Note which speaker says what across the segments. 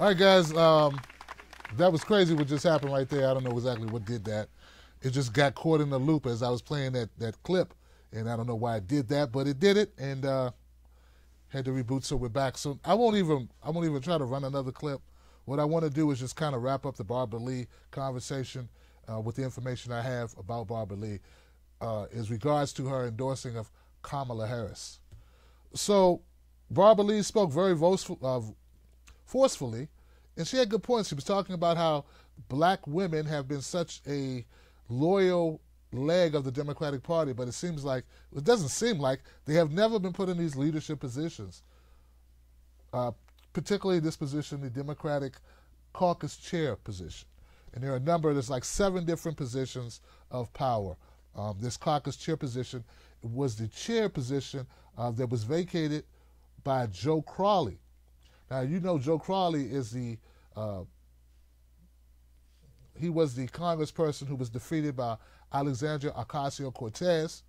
Speaker 1: All right, guys. That was crazy what just happened right there. I don't know exactly what did that. It just got caught in the loop as I was playing that clip, and I don't know why it did that, but it did it, and had to reboot, so we're back. So I won't even try to run another clip. What I want to do is just kind of wrap up the Barbara Lee conversation with the information I have about Barbara Lee as regards to her endorsing of Kamala Harris. So Barbara Lee spoke very forcefully, and she had good points. She was talking about how black women have been such a loyal leg of the Democratic Party, but it doesn't seem like they have never been put in these leadership positions, particularly this position, the Democratic caucus chair position. And there are there's like 7 different positions of power. This caucus chair position was the chair position that was vacated by Joe Crowley. Now, you know Joe Crowley is he was the congressperson who was defeated by Alexandria Ocasio-Cortez,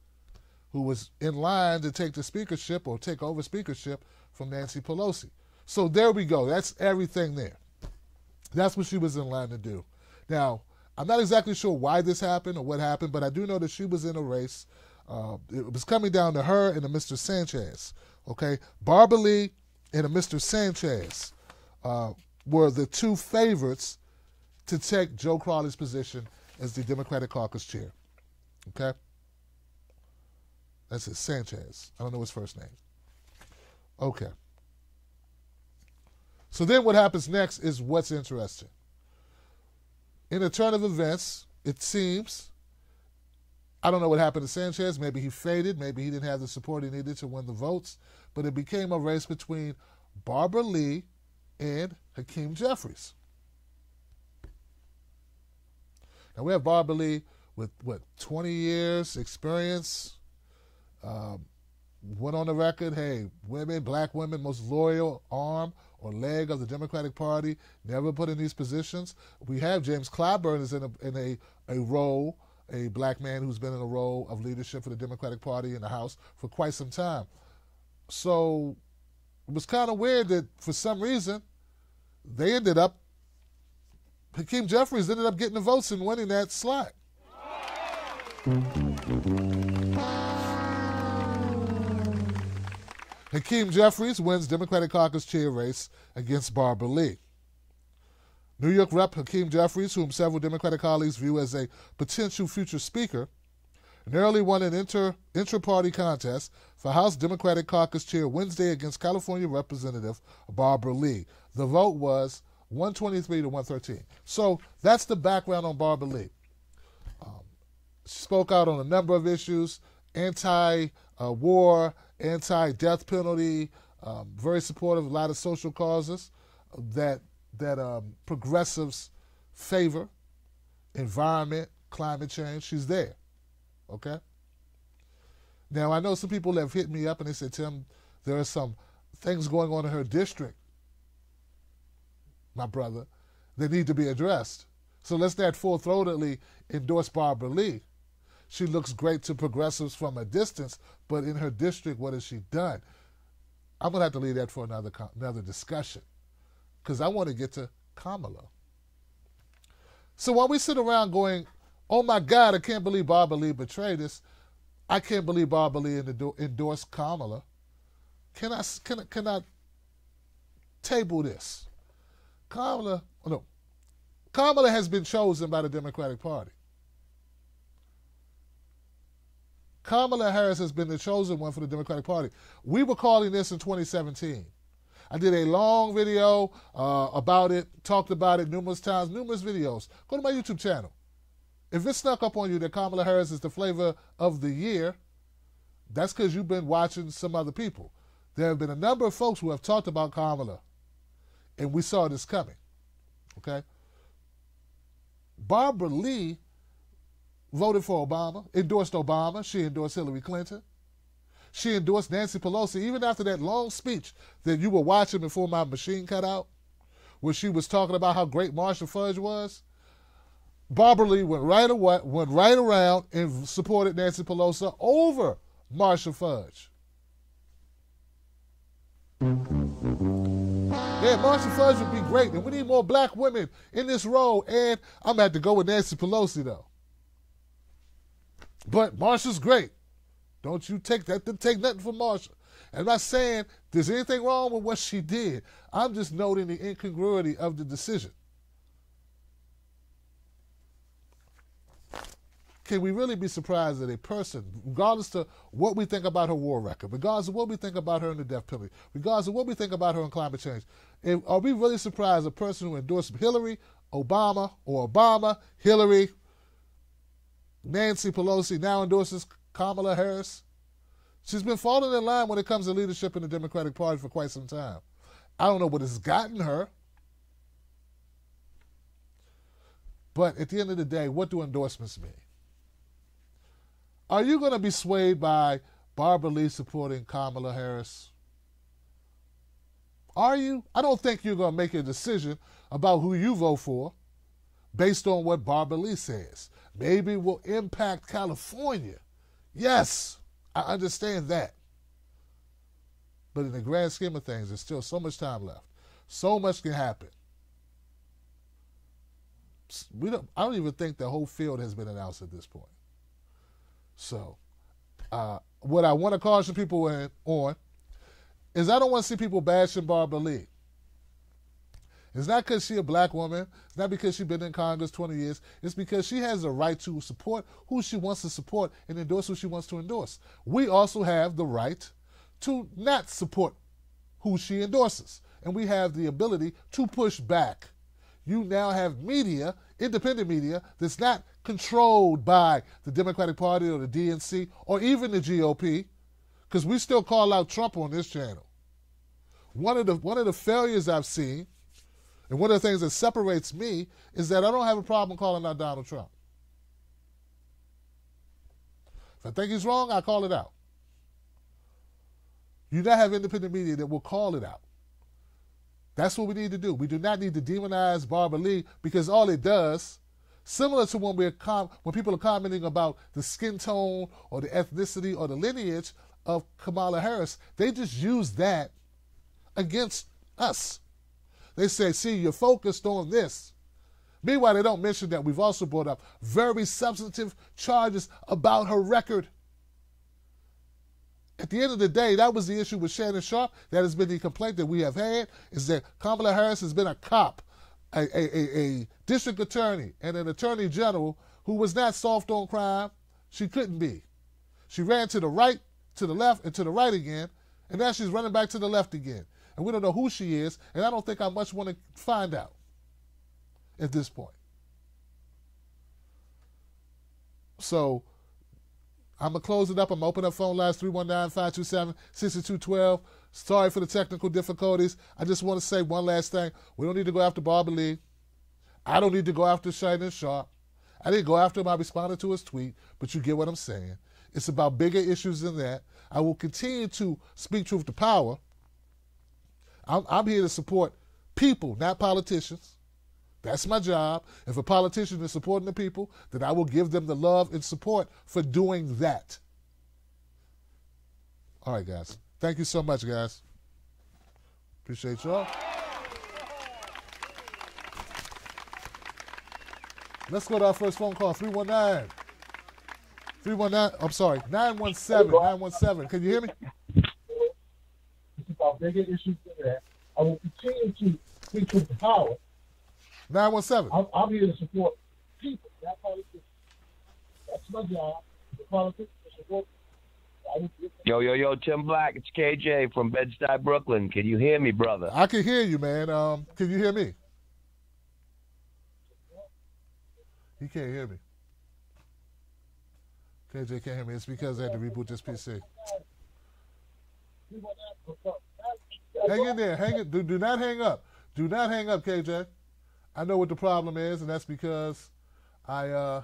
Speaker 1: who was in line to take the speakership or take over speakership from Nancy Pelosi. So there we go. That's everything there. That's what she was in line to do. Now, I'm not exactly sure why this happened or what happened, but I do know that she was in a race. It was coming down to her and a Mr. Sanchez. Okay, Barbara Lee and a Mr. Sanchez were the 2 favorites to take Joe Crowley's position as the Democratic caucus chair. Okay? That's it, Sanchez. I don't know his first name. Okay. So then what happens next is what's interesting. In a turn of events, it seems, I don't know what happened to Sanchez. Maybe he faded. Maybe he didn't have the support he needed to win the votes. But it became a race between Barbara Lee and Hakeem Jeffries. Now, we have Barbara Lee with, 20 years experience, went on the record, hey, black women, most loyal arm or leg of the Democratic Party, never put in these positions. We have James Clyburn is in a role, a black man who's been in a role of leadership for the Democratic Party in the House for quite some time. So it was kind of weird that for some reason Hakeem Jeffries ended up getting the votes and winning that slot. Hakeem Jeffries wins Democratic caucus chair race against Barbara Lee. New York Rep. Hakeem Jeffries, whom several Democratic colleagues view as a potential future speaker, narrowly won an intra-party contest for House Democratic caucus chair Wednesday against California Representative Barbara Lee. The vote was 123 to 113. So that's the background on Barbara Lee. She spoke out on a number of issues, anti-war, anti-death penalty, very supportive of a lot of social causes that progressives favor, environment, climate change. She's there, okay? Now, I know some people have hit me up and they said, Tim, there are some things going on in her district, my brother, that need to be addressed. So let's not full-throatedly endorse Barbara Lee. She looks great to progressives from a distance, but in her district, what has she done? I'm going to have to leave that for another discussion because I want to get to Kamala. So while we sit around going, oh my God, I can't believe Barbara Lee betrayed us. I can't believe Barbara Lee endorsed Kamala. Can I table this? Kamala has been chosen by the Democratic Party. Kamala Harris has been the chosen one for the Democratic Party. We were calling this in 2017. I did a long video about it, talked about it numerous times, numerous videos. Go to my YouTube channel. If it snuck up on you that Kamala Harris is the flavor of the year, that's because you've been watching some other people. There have been a number of folks who have talked about Kamala, and we saw this coming, okay? Barbara Lee voted for Obama, endorsed Obama. She endorsed Hillary Clinton. She endorsed Nancy Pelosi. Even after that long speech that you were watching before my machine cut out, where she was talking about how great Marcia Fudge was, Barbara Lee went right around and supported Nancy Pelosi over Marcia Fudge. Yeah, Marcia Fudge would be great, and we need more black women in this role. And I'm going to have to go with Nancy Pelosi, though. But Marcia's great. Don't you take nothing from Marcia. And I'm not saying there's anything wrong with what she did. I'm just noting the incongruity of the decision. Can we really be surprised that a person, regardless to what we think about her war record, regardless of what we think about her in the death penalty, regardless of what we think about her in climate change, are we really surprised a person who endorsed Hillary, Obama, or Obama, Hillary, Nancy Pelosi, now endorses Kamala Harris? She's been falling in line when it comes to leadership in the Democratic Party for quite some time. I don't know what has gotten her. But at the end of the day, what do endorsements mean? Are you going to be swayed by Barbara Lee supporting Kamala Harris? Are you? I don't think you're going to make a decision about who you vote for based on what Barbara Lee says. Maybe it will impact California. Yes, I understand that. But in the grand scheme of things, there's still so much time left. So much can happen. I don't even think the whole field has been announced at this point. So, what I want to caution people on is I don't want to see people bashing Barbara Lee. It's not because she's a black woman. It's not because she's been in Congress 20 years. It's because she has the right to support who she wants to support and endorse who she wants to endorse. We also have the right to not support who she endorses. And we have the ability to push back. You now have media, independent media, that's not controlled by the Democratic Party or the DNC or even the GOP, because we still call out Trump on this channel. One of the failures I've seen, and one of the things that separates me, is that I don't have a problem calling out Donald Trump. If I think he's wrong, I call it out. You now have independent media that will call it out. That's what we need to do. We do not need to demonize Barbara Lee, because all it does, similar to when people are commenting about the skin tone or the ethnicity or the lineage of Kamala Harris, they just use that against us. They say, see, you're focused on this. Meanwhile, they don't mention that we've also brought up very substantive charges about her record. At the end of the day, that was the issue with Shannon Sharpe. That has been the complaint that we have had, is that Kamala Harris has been a cop, a district attorney, and an attorney general who was not soft on crime. She couldn't be. She ran to the right, to the left, and to the right again, and now she's running back to the left again. And we don't know who she is, and I don't think I much want to find out at this point. So I'm going to close it up. I'm going to open up phone lines 319-527-6212. Sorry for the technical difficulties. I just want to say one last thing. We don't need to go after Barbara Lee. I don't need to go after Shannon Sharpe. I didn't go after him. I responded to his tweet, but you get what I'm saying. It's about bigger issues than that. I will continue to speak truth to power. I'm here to support people, not politicians. That's my job. If a politician is supporting the people, then I will give them the love and support for doing that. All right, guys. Thank you so much, guys. Appreciate y'all. Let's go to our first phone call, 319. 319, I'm sorry, 917. Can you hear me?
Speaker 2: About bigger issues than that. I will continue to speak truth to power.
Speaker 1: 917.
Speaker 2: I'm here to support people, not politicians. That's my job. The politicians support.
Speaker 3: Yo, Tim Black, it's KJ from Bed-Stuy, Brooklyn. Can you hear me, brother?
Speaker 1: I can hear you, man. Can you hear me? He can't hear me. KJ can't hear me. It's because I had to reboot this PC. Hang in there. Hang it. Do not hang up. Do not hang up, KJ. I know what the problem is, and that's because I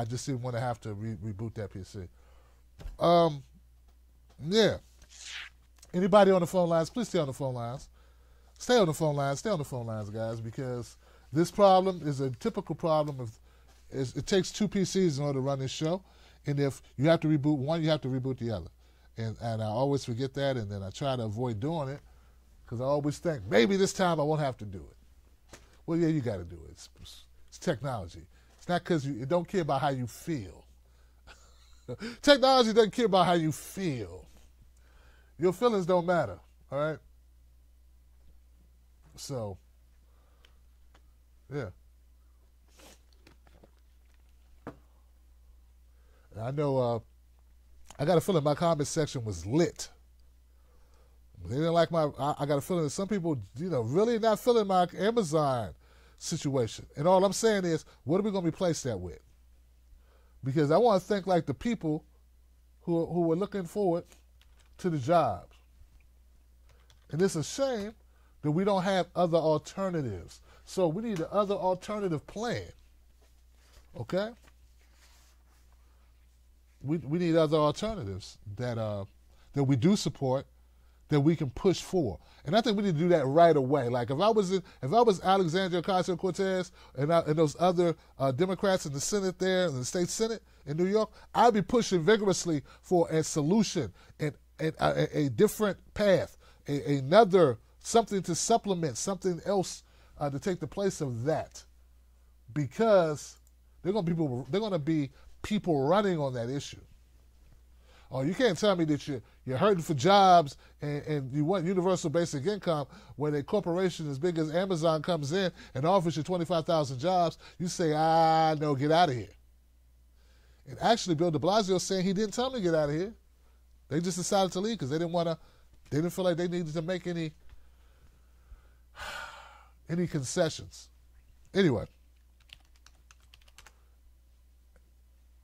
Speaker 1: just didn't want to have to reboot that PC. Yeah. Anybody on the phone lines, please stay on the phone lines. Stay on the phone lines. Stay on the phone lines, guys, because this problem is a typical problem of it takes two PCs in order to run this show, and if you have to reboot one, you have to reboot the other. and I always forget that, and then I try to avoid doing it because I always think maybe this time I won't have to do it. Well, yeah, you got to do it. It's technology. It's not because it don't care about how you feel. Technology doesn't care about how you feel. Your feelings don't matter, all right? So, yeah. I know I got a feeling my comment section was lit. They didn't like I got a feeling that some people, really not feeling my Amazon situation. And all I'm saying is, what are we going to replace that with? Because I want to think like the people who are looking forward to the jobs. And it's a shame that we don't have other alternatives. So we need another alternative plan. Okay? We need other alternatives that we do support, that we can push for. And I think we need to do that right away. Like if I was Alexandria Ocasio-Cortez and those other Democrats in the Senate there, in the state Senate in New York, I'd be pushing vigorously for a solution and a different path, another something to supplement, something else to take the place of that, because they're going to be people running on that issue. Oh, you can't tell me that you're hurting for jobs and you want universal basic income when a corporation as big as Amazon comes in and offers you 25,000 jobs. You say, no, get out of here. And actually, Bill de Blasio saying he didn't tell me to get out of here. They just decided to leave because they didn't feel like they needed to make any concessions. Anyway.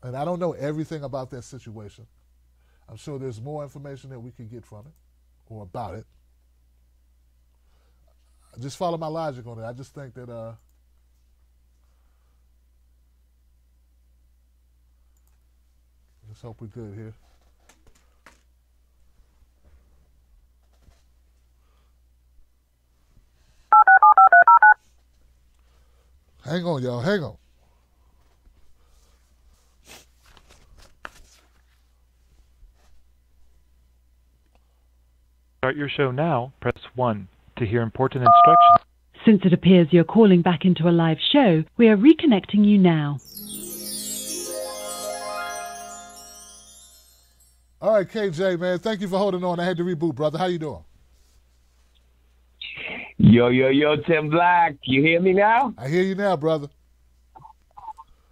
Speaker 1: And I don't know everything about that situation. I'm sure there's more information that we can get from it or about it. Just follow my logic on it. I just think that let's hope we're good here. Hang on, y'all. Hang on.
Speaker 4: Start your show now, press 1 to hear important instructions.
Speaker 5: Since it appears you're calling back into a live show, we are reconnecting you now.
Speaker 1: All right, KJ, man, thank you for holding on. I had to reboot, brother. How you doing?
Speaker 3: Yo, Tim Black. You hear me now?
Speaker 1: I hear you now, brother.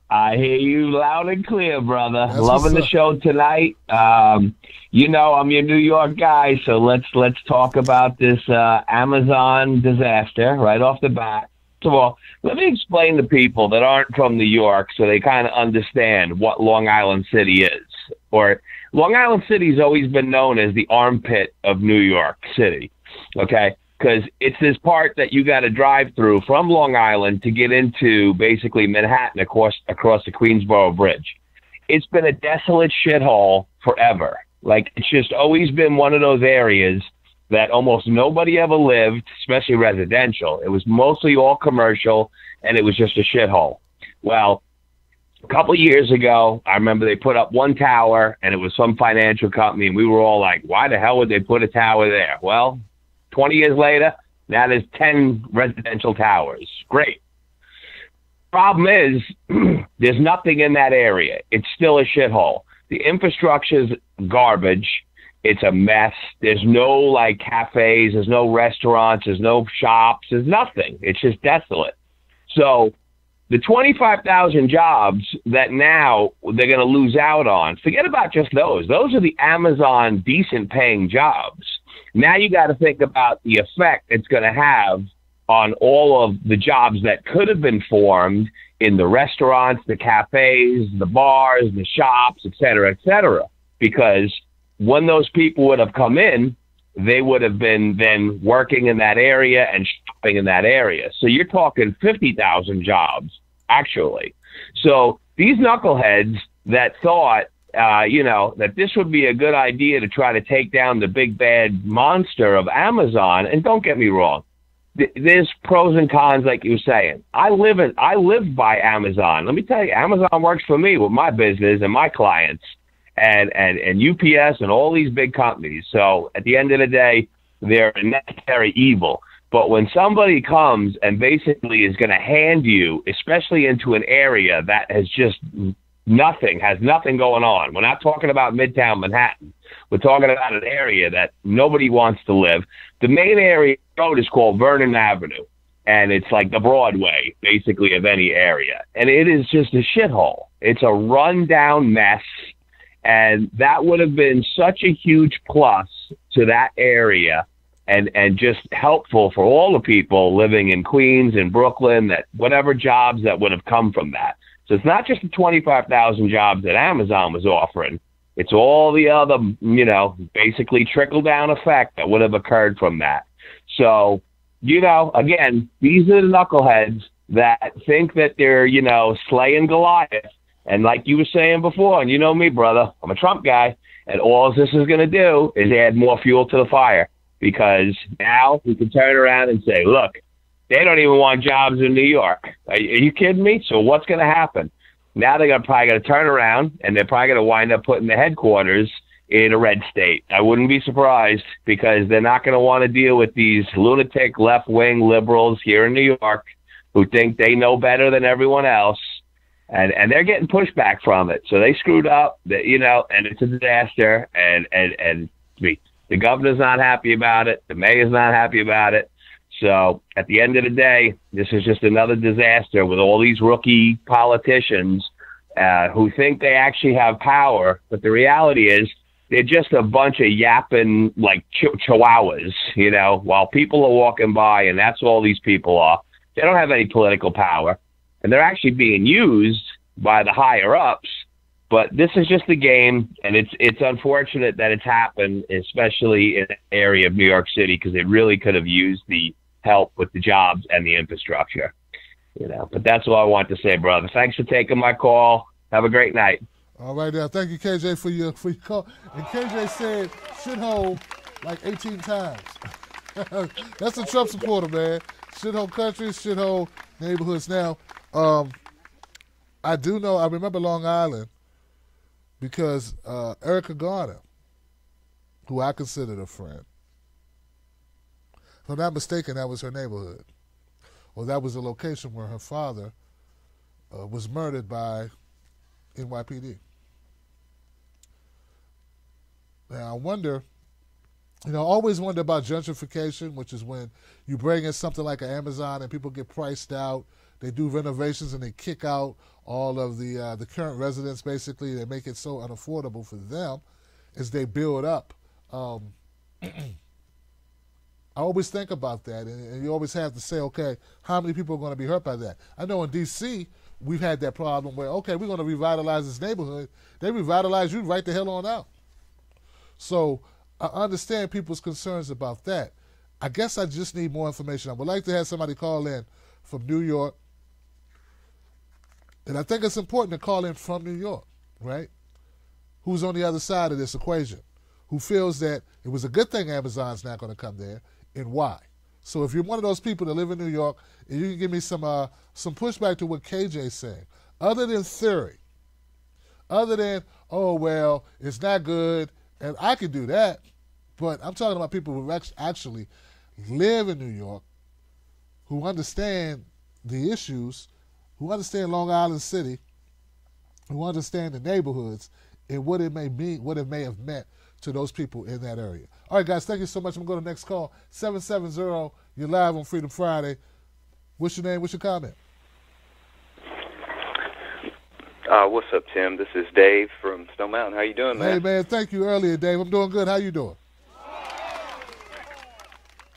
Speaker 3: I hear you loud and clear, brother.
Speaker 1: That's
Speaker 3: Loving the show tonight. I'm your New York guy, so let's talk about this Amazon disaster right off the bat. First of all, let me explain to people that aren't from New York so they kind of understand what Long Island City is. Or Long Island City's always been known as the armpit of New York City, okay? Because it's this part that you got to drive through from Long Island to get into basically Manhattan across the Queensboro Bridge. It's been a desolate shithole forever. Like, it's just always been one of those areas that almost nobody ever lived, especially residential. It was mostly all commercial, and it was just a shithole. Well, a couple of years ago, I remember they put up one tower, and it was some financial company, and we were all like, why the hell would they put a tower there? Well, 20 years later, now there's 10 residential towers. Great. Problem is, there's nothing in that area. It's still a shithole. The infrastructure's garbage. It's a mess. There's no, cafes. There's no restaurants. There's no shops. There's nothing. It's just desolate. So the 25,000 jobs that now they're going to lose out on, forget about just those. Those are the Amazon decent-paying jobs. Now you got to think about the effect it's going to have on all of the jobs that could have been formed in the restaurants, the cafes, the bars, the shops, et cetera, because when those people would have come in, they would have been then working in that area and shopping in that area. So you're talking 50,000 jobs, actually. So these knuckleheads that thought, that this would be a good idea to try to take down the big bad monster of Amazon. And don't get me wrong, there's pros and cons, like you were saying. I live by Amazon. Let me tell you, Amazon works for me with my business and my clients. and UPS and all these big companies. So at the end of the day, they're a necessary evil. But when somebody comes and basically is going to hand you, especially into an area that has just has nothing going on. We're not talking about Midtown Manhattan. We're talking about an area that nobody wants to live. The main area road is called Vernon Avenue, and it's like the Broadway, basically, of any area. And it is just a shithole. It's a rundown mess, and that would have been such a huge plus to that area and just helpful for all the people living in Queens and Brooklyn, that whatever jobs that would have come from that. So it's not just the 25,000 jobs that Amazon was offering. It's all the other, basically trickle-down effect that would have occurred from that. So, again, these are the knuckleheads that think that they're, slaying Goliath. And like you were saying before, and you know me, brother, I'm a Trump guy, and all this is going to do is add more fuel to the fire, because now we can turn around and say, look, they don't even want jobs in New York. Are you kidding me? So what's going to happen? Now they're probably going to turn around, and they're probably going to wind up putting the headquarters in a red state. I wouldn't be surprised, because they're not going to want to deal with these lunatic left-wing liberals here in New York who think they know better than everyone else, and they're getting pushback from it. So they screwed up, and it's a disaster, and the governor's not happy about it. The mayor's not happy about it. So at the end of the day, this is just another disaster with all these rookie politicians who think they actually have power. But the reality is they're just a bunch of yapping like chihuahuas, while people are walking by, and that's all these people are. They don't have any political power, and they're actually being used by the higher ups. But this is just a game, and it's unfortunate that it's happened, especially in the area of New York City, because it really could have used the help with the jobs and the infrastructure. But that's all I want to say, brother. Thanks for taking my call. Have a great night.
Speaker 1: All right, now. Thank you, KJ, for your call. And KJ said shithole like 18 times. That's a Trump supporter, man. Shithole countries, shithole neighborhoods. Now, I remember Long Island, because Erica Garner, who I considered a friend, if I'm not mistaken, that was her neighborhood, or that was the location where her father was murdered by NYPD. Now, I wonder, I always wonder about gentrification, which is when you bring in something like an Amazon and people get priced out. They do renovations and they kick out all of the current residents, basically. They make it so unaffordable for them as they build up. I always think about that, and you always have to say, okay, how many people are going to be hurt by that? I know in D.C., we've had that problem where, okay, we're going to revitalize this neighborhood. They revitalize you right the hell on out. So I understand people's concerns about that. I guess I just need more information. I would like to have somebody call in from New York. And I think it's important to call in from New York, right? Who's on the other side of this equation? Who feels that it was a good thing Amazon's not going to come there, and why? So if you're one of those people that live in New York, and you can give me some pushback to what KJ's saying, other than theory, other than, oh, well, it's not good, and I can do that, but I'm talking about people who actually live in New York, who understand the issues, who understand Long Island City, who understand the neighborhoods, and what it may mean, what it may have meant to those people in that area. All right, guys, thank you so much. I'm going to go to the next call. 770, you're live on Freedom Friday. What's your name? What's your comment?
Speaker 6: What's up, Tim? This is Dave from Stone Mountain. How you doing, man?
Speaker 1: Hey, man, thank you earlier, Dave. I'm doing good. How you doing?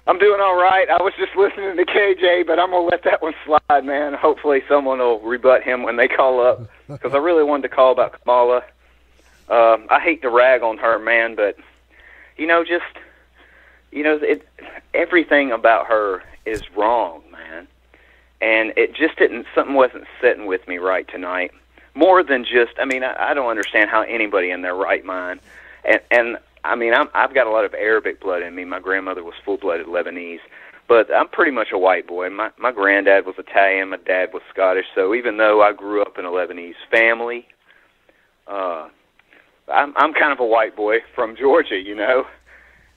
Speaker 6: I'm doing all right. I was just listening to KJ, but I'm going to let that one slide, man. Hopefully someone will rebut him when they call up, because I really wanted to call about Kamala. I hate to rag on her, man, but, everything about her is wrong, man. And it just something wasn't sitting with me right tonight. More than just, I don't understand how anybody in their right mind, and I've got a lot of Arabic blood in me. My grandmother was full-blooded Lebanese, but I'm pretty much a white boy. My granddad was Italian, my dad was Scottish, so even though I grew up in a Lebanese family, I I'm kind of a white boy from Georgia, you know,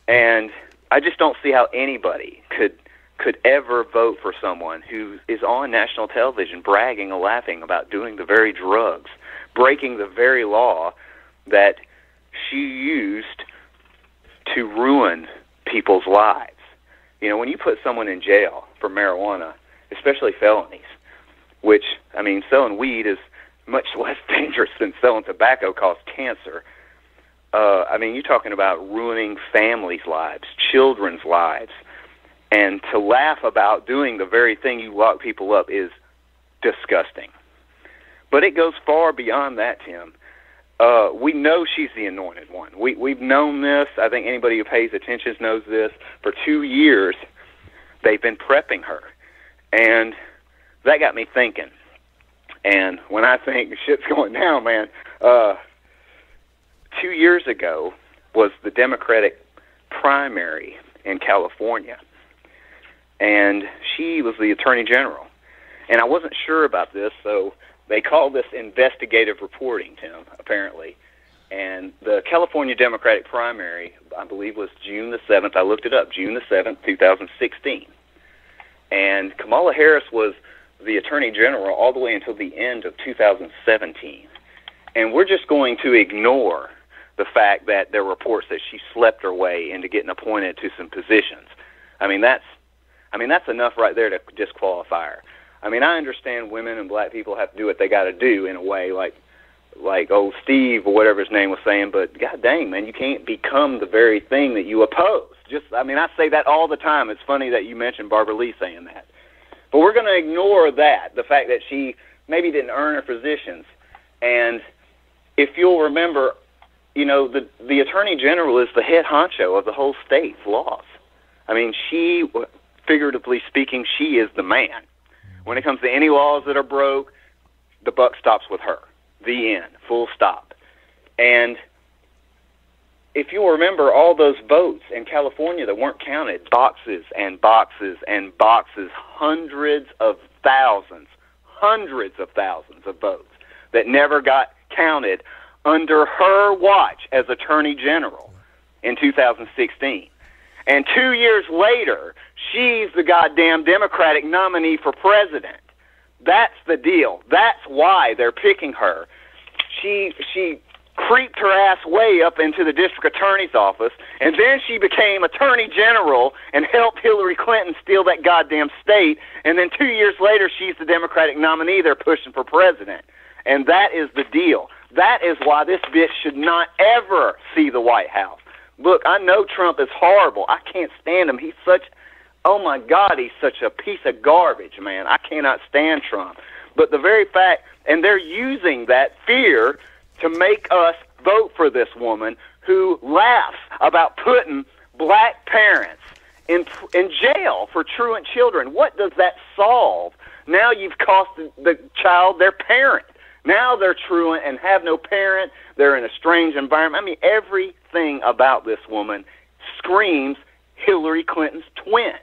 Speaker 6: and I just don't see how anybody could ever vote for someone who is on national television bragging and laughing about doing the very drugs, breaking the very law that she used to ruin people's lives. You know, when you put someone in jail for marijuana, especially felonies, which, I mean, selling weed is much less dangerous than selling tobacco, causes cancer. I mean, you're talking about ruining families' lives, children's lives. And to laugh about doing the very thing you lock people up is disgusting. But it goes far beyond that, Tim. We know she's the anointed one. We've known this. I think anybody who pays attention knows this. For 2 years, they've been prepping her. And that got me thinking. And when I think shit's going down, man, 2 years ago was the Democratic primary in California. And she was the Attorney General. And I wasn't sure about this, so they call this investigative reporting, Tim, apparently. And the California Democratic primary, I believe, was June the 7th. I looked it up, June the 7th, 2016. And Kamala Harris was the Attorney General all the way until the end of 2017. And we're just going to ignore the fact that there are reports that she slept her way into getting appointed to some positions. I mean, that's enough right there to disqualify her. I mean, I understand women and black people have to do what they got to do in a way, like old Steve or whatever his name was saying, but god dang, man, you can't become the very thing that you oppose. I say that all the time. It's funny that you mentioned Barbara Lee saying that. But we're going to ignore that, the fact that she maybe didn't earn her positions. And if you'll remember, you know, the Attorney General is the head honcho of the whole state's laws. I mean, figuratively speaking, she is the man. When it comes to any laws that are broke, the buck stops with her. The end. Full stop. And if you'll remember all those votes in California that weren't counted, boxes and boxes and boxes, hundreds of thousands of votes that never got counted under her watch as Attorney General in 2016. And 2 years later, she's the goddamn Democratic nominee for president. That's the deal. That's why they're picking her. She creeped her ass way up into the district attorney's office, and then she became Attorney General and helped Hillary Clinton steal that goddamn state, and then 2 years later, she's the Democratic nominee they're pushing for president. And that is the deal. That is why this bitch should not ever see the White House. Look, I know Trump is horrible. I can't stand him. He's such, oh my God, he's such a piece of garbage, man. I cannot stand Trump. But the very fact, and they're using that fear to make us vote for this woman who laughs about putting black parents in jail for truant children. What does that solve? Now you've cost the child their parent. Now they're truant and have no parent. They're in a strange environment. I mean, everything about this woman screams Hillary Clinton's twin.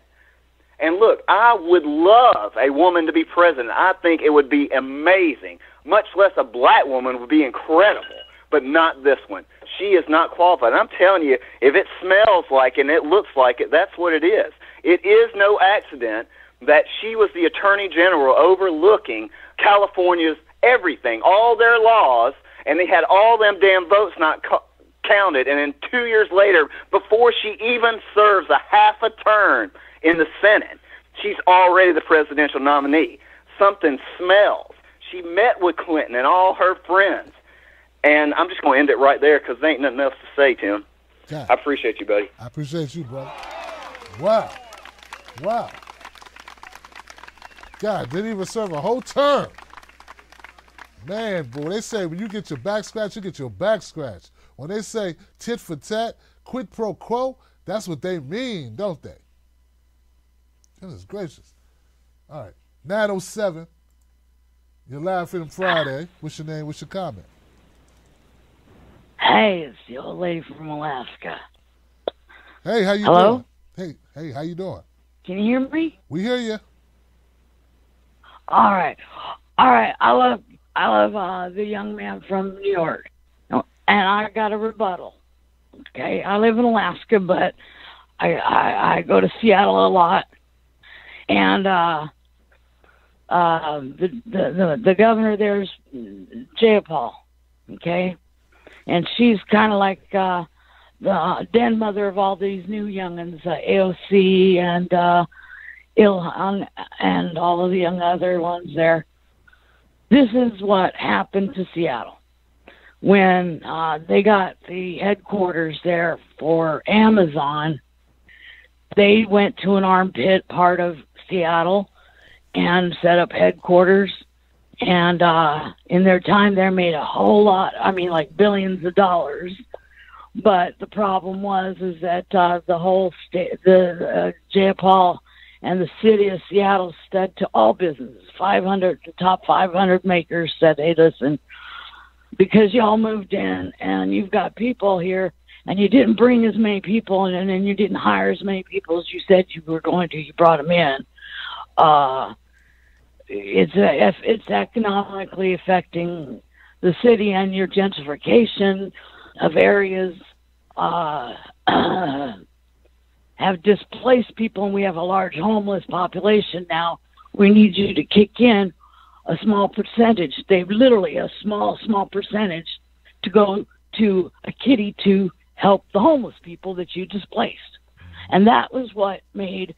Speaker 6: And look, I would love a woman to be president. I think it would be amazing. Much less a black woman would be incredible, but not this one. She is not qualified. And I'm telling you, if it smells like it and it looks like it, that's what it is. It is no accident that she was the Attorney General overlooking California's everything, all their laws, and they had all them damn votes not counted. And then 2 years later, before she even serves a half a term in the Senate, she's already the presidential nominee. Something smells. She met with Clinton and all her friends. And I'm just going to end it right there because there ain't nothing else to say, Tim. God, I appreciate you, buddy.
Speaker 1: I appreciate you, brother. Wow. Wow. God, didn't even serve a whole term. Man, boy, they say when you get your back scratched, you get your back scratched. When they say tit for tat, quid pro quo, that's what they mean, don't they? Goodness gracious. All right, 9:07. You're live Freedom Friday. What's your name? What's your comment?
Speaker 7: Hey, it's the old lady from Alaska.
Speaker 1: Hey, how you
Speaker 7: Hello?
Speaker 1: doing? Hey, how you doing?
Speaker 7: Can you hear me?
Speaker 1: We hear you.
Speaker 7: All right. I love the young man from New York, and I I got a rebuttal. Okay, I live in Alaska, but I go to Seattle a lot, and the governor there's Jayapal, okay, and she's kind of like the den mother of all these new youngins, AOC and Ilhan and all of the young other ones there. This is what happened to Seattle when they got the headquarters there for Amazon. They went to an armpit part of Seattle and set up headquarters. And in their time, they made a whole lot, I mean, like billions of dollars. But the problem was that the whole state, the Jayapal and the city of Seattle said to all businesses, the top 500 makers said, hey, listen, because y'all moved in and you've got people here and you didn't bring as many people and then you didn't hire as many people as you said you were going to, you brought them in. It's economically affecting the city, and your gentrification of areas have displaced people, and we have a large homeless population now. We need you to kick in a small percentage. They've literally a small percentage to go to a kitty to help the homeless people that you displaced. And that was what made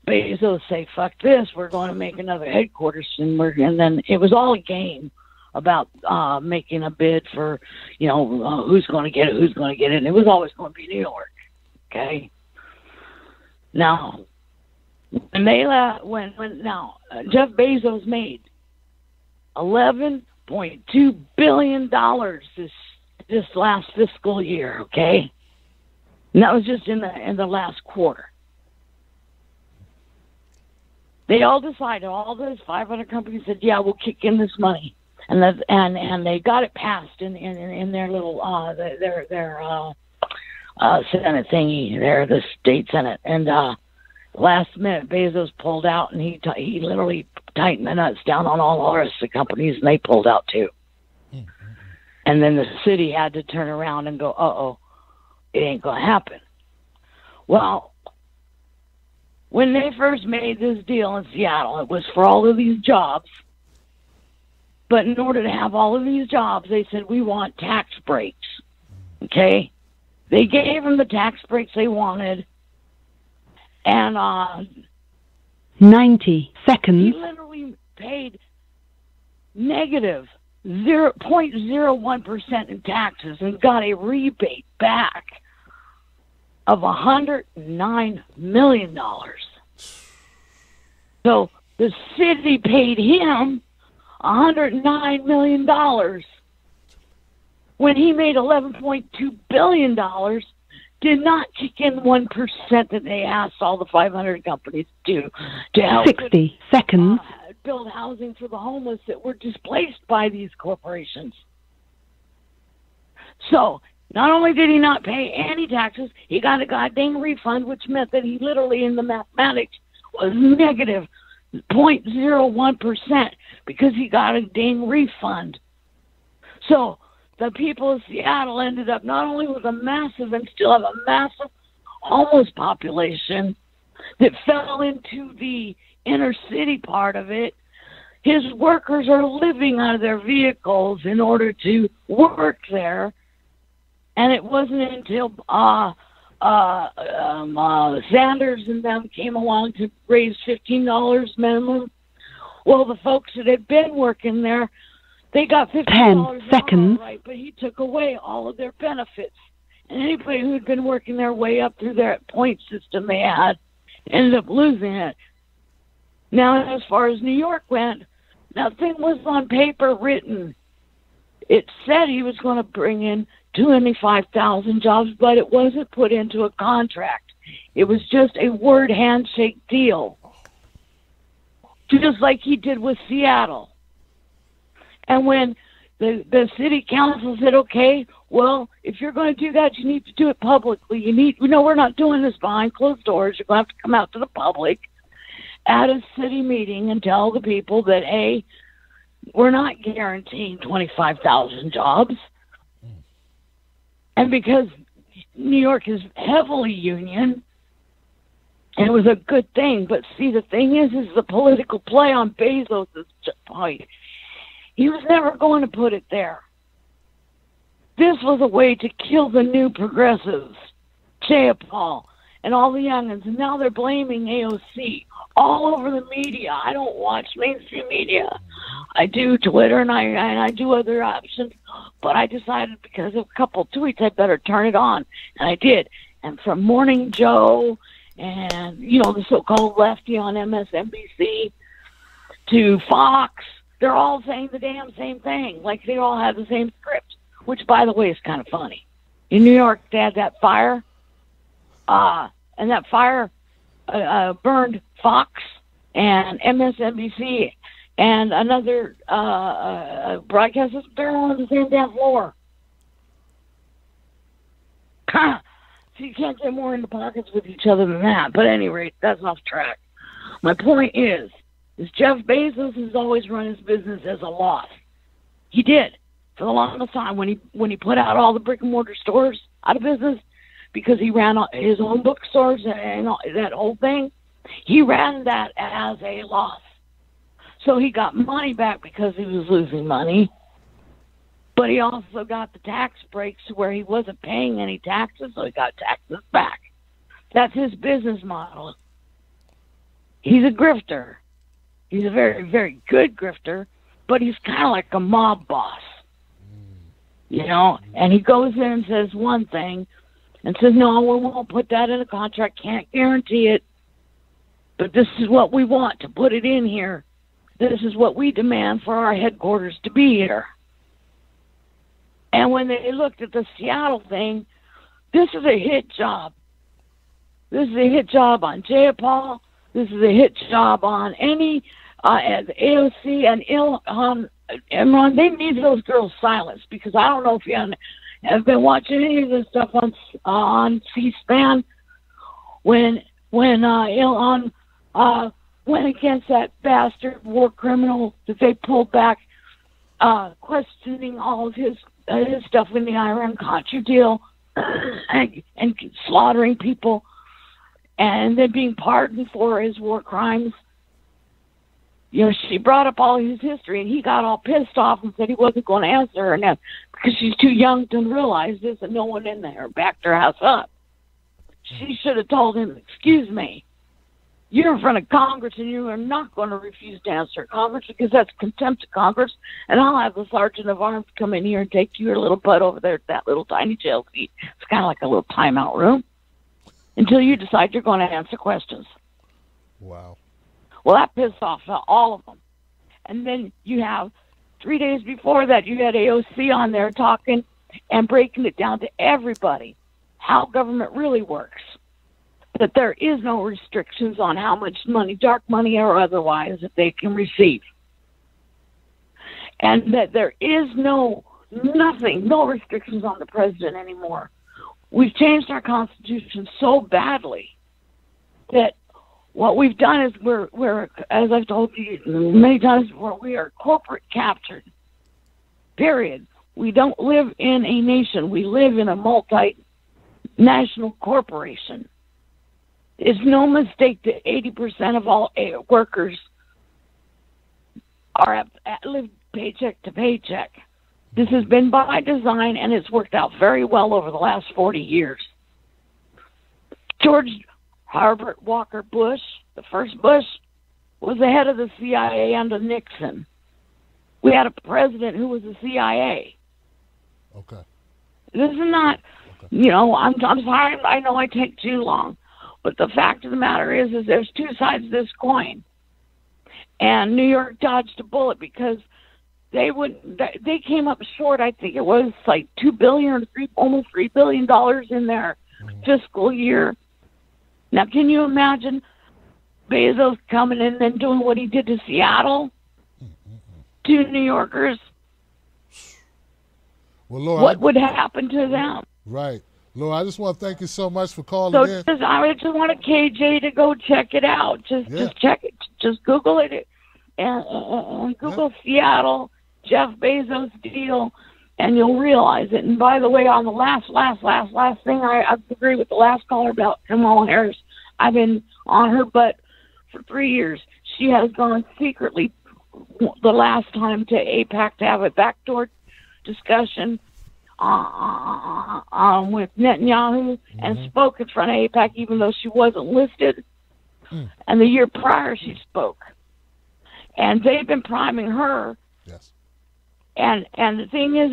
Speaker 7: Bezos say, fuck this, we're going to make another headquarters. And then it was all a game about making a bid for, who's going to get it. And it was always going to be New York. Okay. Now, Jeff Bezos made $11.2 billion this last fiscal year, okay? And that was just in the last quarter. They all decided, all those 500 companies said, yeah, we'll kick in this money. And they got it passed in their little their Senate thingy there, the state Senate. And last minute, Bezos pulled out, and he literally tightened the nuts down on all the rest of the companies, and they pulled out too. Mm-hmm. And then the city had to turn around and go, uh-oh, it ain't going to happen. Well, when they first made this deal in Seattle, it was for all of these jobs. But in order to have all of these jobs, they said, we want tax breaks. Okay? They gave them the tax breaks they wanted. And
Speaker 5: 90 seconds.
Speaker 7: He literally paid negative 0.01% in taxes and got a rebate back of $109 million. So the city paid him $109 million when he made $11.2 billion, did not kick in 1% that they asked all the 500 companies to help
Speaker 5: 60 seconds.
Speaker 7: Build housing for the homeless that were displaced by these corporations. So not only did he not pay any taxes, he got a goddamn refund, which meant that he literally in the mathematics was negative 0.01% because he got a dang refund. So the people of Seattle ended up not only with a massive and still have a massive homeless population that fell into the inner city part of it. His workers are living out of their vehicles in order to work there. And it wasn't until Sanders and them came along to raise $15 minimum. Well, the folks that had been working there, they got $15
Speaker 5: 10 seconds.
Speaker 7: Right, but he took away all of their benefits. And anybody who had been working their way up through their point system they had ended up losing it. Now, as far as New York went, nothing was on paper written. It said he was going to bring in 25,000 jobs, but it wasn't put into a contract. It was just a word handshake deal, just like he did with Seattle. And when the city council said, okay, well, if you're going to do that, you need to do it publicly. We're not doing this behind closed doors. You're going to have to come out to the public at a city meeting and tell the people that, hey, we're not guaranteeing 25,000 jobs. And because New York is heavily union, and it was a good thing. But see, the thing is the political play on Bezos' point. He was never going to put it there. This was a way to kill the new progressives, Jayapal, and all the youngins. And now they're blaming AOC all over the media. I don't watch mainstream media. I do Twitter and I do other options. But I decided because of a couple tweets, I better turn it on. And I did. And from Morning Joe and, the so-called lefty on MSNBC to Fox, they're all saying the damn same thing. Like they all have the same script, which, by the way, is kind of funny. In New York, they had that fire, and that fire burned Fox and MSNBC and another broadcaster. They're all on the same damn floor. So you can't get more in the pockets with each other than that. But at any rate, that's off track. My point is Jeff Bezos has always run his business as a loss. He did for the longest time when he put out all the brick and mortar stores out of business because he ran his own bookstores and that whole thing. He ran that as a loss. So he got money back because he was losing money. But he also got the tax breaks where he wasn't paying any taxes, so he got taxes back. That's his business model. He's a grifter. He's a very, very good grifter, but he's kind of like a mob boss, and he goes in and says one thing and says, no, we won't put that in a contract, can't guarantee it, but this is what we want to put it in here. This is what we demand for our headquarters to be here. And when they looked at the Seattle thing, this is a hit job. This is a hit job on Jayapal. This is a hit job on any AOC and Imran. They need those girls silenced because I don't know if you have been watching any of this stuff on C-SPAN when Ilhan went against that bastard war criminal that they pulled back, questioning all of his stuff in the Iran-Contra deal and slaughtering people and then being pardoned for his war crimes. She brought up all his history, and he got all pissed off and said he wasn't going to answer her now because she's too young to realize this, and no one in there backed her ass up. She should have told him, excuse me, you're in front of Congress, and you are not going to refuse to answer Congress because that's contempt of Congress, and I'll have the sergeant of arms come in here and take your little butt over there to that little tiny jail seat. It's kind of like a little timeout room until you decide you're going to answer questions.
Speaker 1: Wow.
Speaker 7: Well, that pissed off all of them. And then you have 3 days before that, you had AOC on there talking and breaking it down to everybody how government really works. That there is no restrictions on how much money, dark money or otherwise, that they can receive. And that there is no restrictions on the president anymore. We've changed our Constitution so badly that what we've done is we're as I've told you many times before, we are corporate captured. Period. We don't live in a nation. We live in a multinational corporation. It's no mistake that 80% of all workers are live paycheck to paycheck. This has been by design, and it's worked out very well over the last 40 years. George Herbert Walker Bush, the first Bush, was the head of the CIA under Nixon. We had a president who was the CIA.
Speaker 1: Okay.
Speaker 7: This is not, I'm sorry, I know I take too long, but the fact of the matter is there's two sides to this coin. And New York dodged a bullet because they came up short. I think it was like $2 billion or almost $3 billion in their fiscal year. Now, can you imagine Bezos coming in and doing what he did to Seattle to New Yorkers?
Speaker 1: Well, Laura,
Speaker 7: what would happen to them?
Speaker 1: Right. Laura, I just want to thank you so much for calling in.
Speaker 7: I just want KJ to go check it out. Just check it. Just Google it and Google Seattle, Jeff Bezos deal, and you'll realize it. And by the way, on the last thing, I agree with the last caller about Kamala Harris. I've been on her butt for 3 years. She has gone secretly the last time to AIPAC to have a backdoor discussion with Netanyahu and spoke in front of AIPAC even though she wasn't listed. And the year prior she spoke. And they've been priming her.
Speaker 1: Yes.
Speaker 7: And the thing is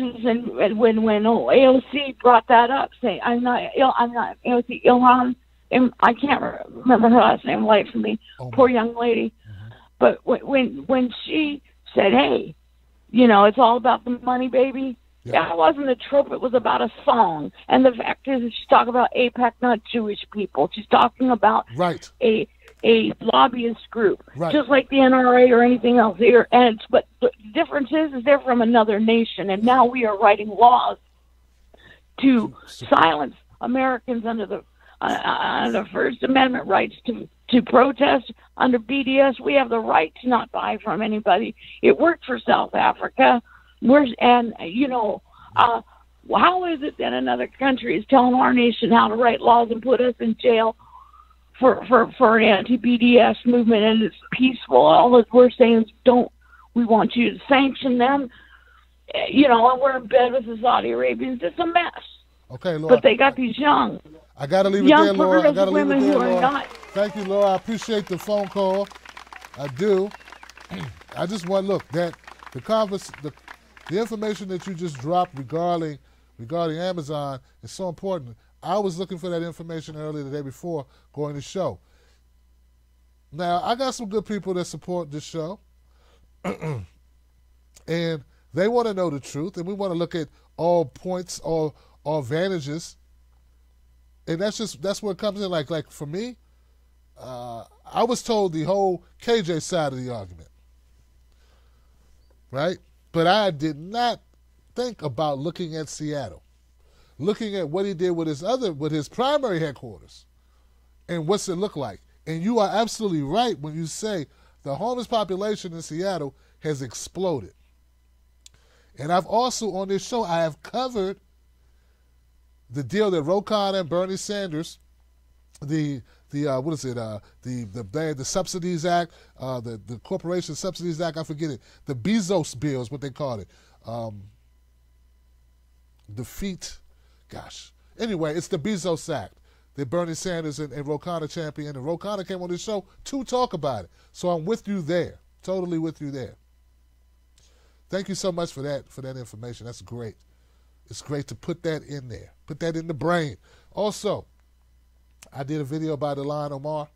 Speaker 7: when AOC brought that up, saying I'm not AOC Ilhan, and I can't remember her last name, right for me, poor young lady. But when she said, "Hey, it's all about the money, baby," that wasn't a trope. It was about a song. And the fact is, she's talking about AIPAC, not Jewish people. She's talking about a lobbyist group, just like the NRA or anything else here. But the difference is they're from another nation, and now we are writing laws to silence Americans under the First Amendment rights to protest. Under BDS, we have the right to not buy from anybody. It worked for South Africa. How is it that another country is telling our nation how to write laws and put us in jail for an anti-BDS movement, and it's peaceful? All that we're saying is we want you to sanction them, and we're in bed with the Saudi Arabians. It's a mess.
Speaker 1: Okay, Laura.
Speaker 7: But they got these young
Speaker 1: I got to leave it there, Laura. I got to leave it there, Laura.
Speaker 7: Not...
Speaker 1: Thank you, Laura. I appreciate the phone call. I do. I just want the information that you just dropped regarding Amazon is so important. I was looking for that information earlier the day before going to the show. Now, I got some good people that support this show, and they want to know the truth, and we want to look at all points, all advantages, and that's where it comes in. Like for me, I was told the whole KJ side of the argument, right? But I did not think about looking at Seattle, looking at what he did with his primary headquarters, and what's it look like. And you are absolutely right when you say the homeless population in Seattle has exploded. And I've also on this show I have covered the deal that Ro Khanna and Bernie Sanders, the Subsidies Act, the Corporation Subsidies Act, I forget it, the Bezos bill is what they call it. Anyway, it's the Bezos Act that Bernie Sanders and Ro Khanna championed, and Ro Khanna came on this show to talk about it. So I'm with you there, totally with you there. Thank you so much for that information. That's great. It's great to put that in there, put that in the brain. Also, I did a video about Ilhan Omar.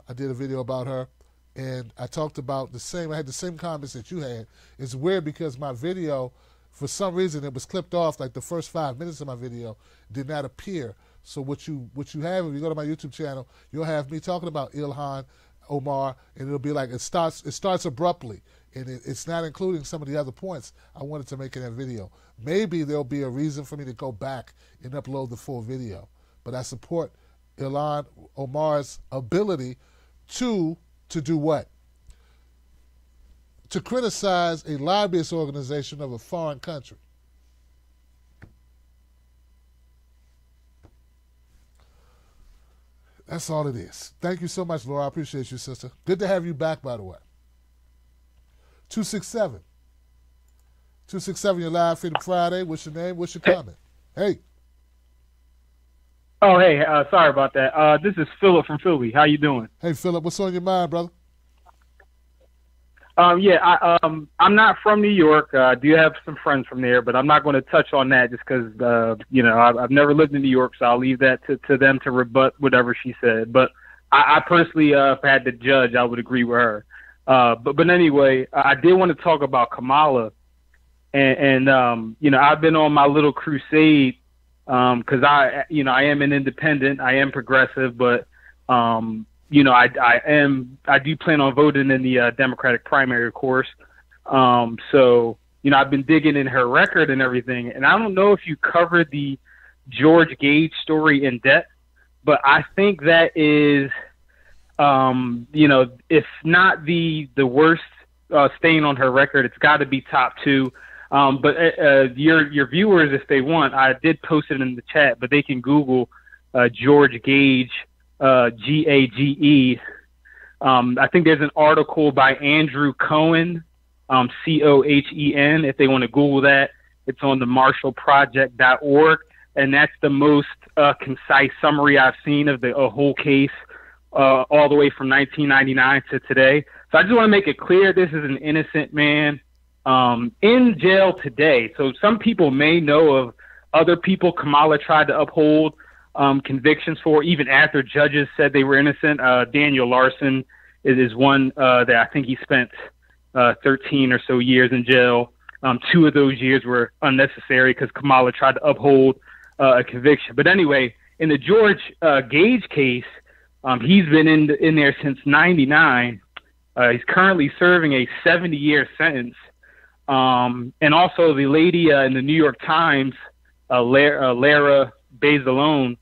Speaker 1: I did a video about her, and I talked about I had the same comments that you had. It's weird because my video, for some reason, it was clipped off, like the first 5 minutes of my video did not appear. So what you have, if you go to my YouTube channel, you'll have me talking about Ilhan Omar, and it'll be like it starts abruptly, and it's not including some of the other points I wanted to make in that video. Maybe there'll be a reason for me to go back and upload the full video, but I support Ilhan Omar's ability to do what? To criticize a lobbyist organization of a foreign country. That's all it is. Thank you so much, Laura. I appreciate you, sister. Good to have you back, by the way. 267. 267, you're live Freedom Friday. What's your name? What's your comment? Hey.
Speaker 8: Oh, hey, sorry about that. This is Philip from Philly. How you doing?
Speaker 1: Hey, Philip, what's on your mind, brother?
Speaker 8: I'm not from New York. I do have some friends from there, but I'm not going to touch on that just because, I've never lived in New York, so I'll leave that to them to rebut whatever she said. But I personally, if I had to judge, I would agree with her. But anyway, I did want to talk about Kamala, and I've been on my little crusade because I am an independent, I am progressive, but I do plan on voting in the Democratic primary, of course. So I've been digging in her record and everything, and I don't know if you covered the George Gage story in depth, but I think that is, if not the worst stain on her record. It's got to be top 2. But your viewers, if they want, I did post it in the chat, but they can Google George Gage, Gage. I think there's an article by Andrew Cohen, Cohen, if they want to Google that. It's on the MarshallProject.org, and that's the most concise summary I've seen of the whole case all the way from 1999 to today. So I just want to make it clear this is an innocent man in jail today. So some people may know of other people Kamala tried to uphold convictions for, even after judges said they were innocent. Daniel Larson is one that I think he spent 13 or so years in jail. 2 of those years were unnecessary because Kamala tried to uphold a conviction. But anyway, in the George Gage case, he's been in there since 99. He's currently serving a 70-year sentence. And also the lady in the New York Times, Lara Bezalone,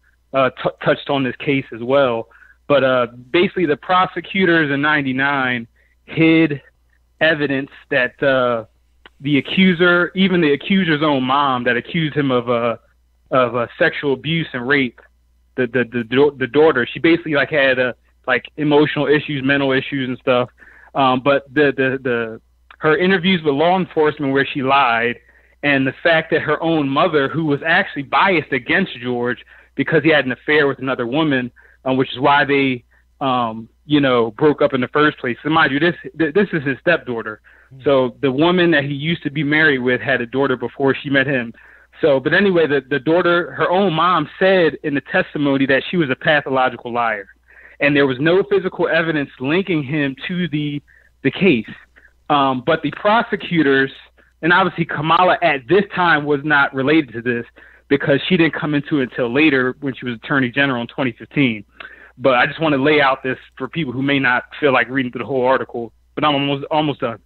Speaker 8: touched on this case as well. But basically the prosecutors in 99 hid evidence that the accuser, even the accuser's own mom that accused him of sexual abuse and rape, the daughter, she basically had emotional issues, mental issues and stuff. But her interviews with law enforcement where she lied, and the fact that her own mother, who was actually biased against George because he had an affair with another woman, which is why they, broke up in the first place. So mind you, this is his stepdaughter. So the woman that he used to be married with had a daughter before she met him. So, but anyway, the daughter, her own mom said in the testimony that she was a pathological liar, and there was no physical evidence linking him to the case. But the prosecutors, and obviously Kamala at this time was not related to this because she didn't come into it until later when she was Attorney General in 2015. But I just want to lay out this for people who may not feel like reading through the whole article, but I'm almost done.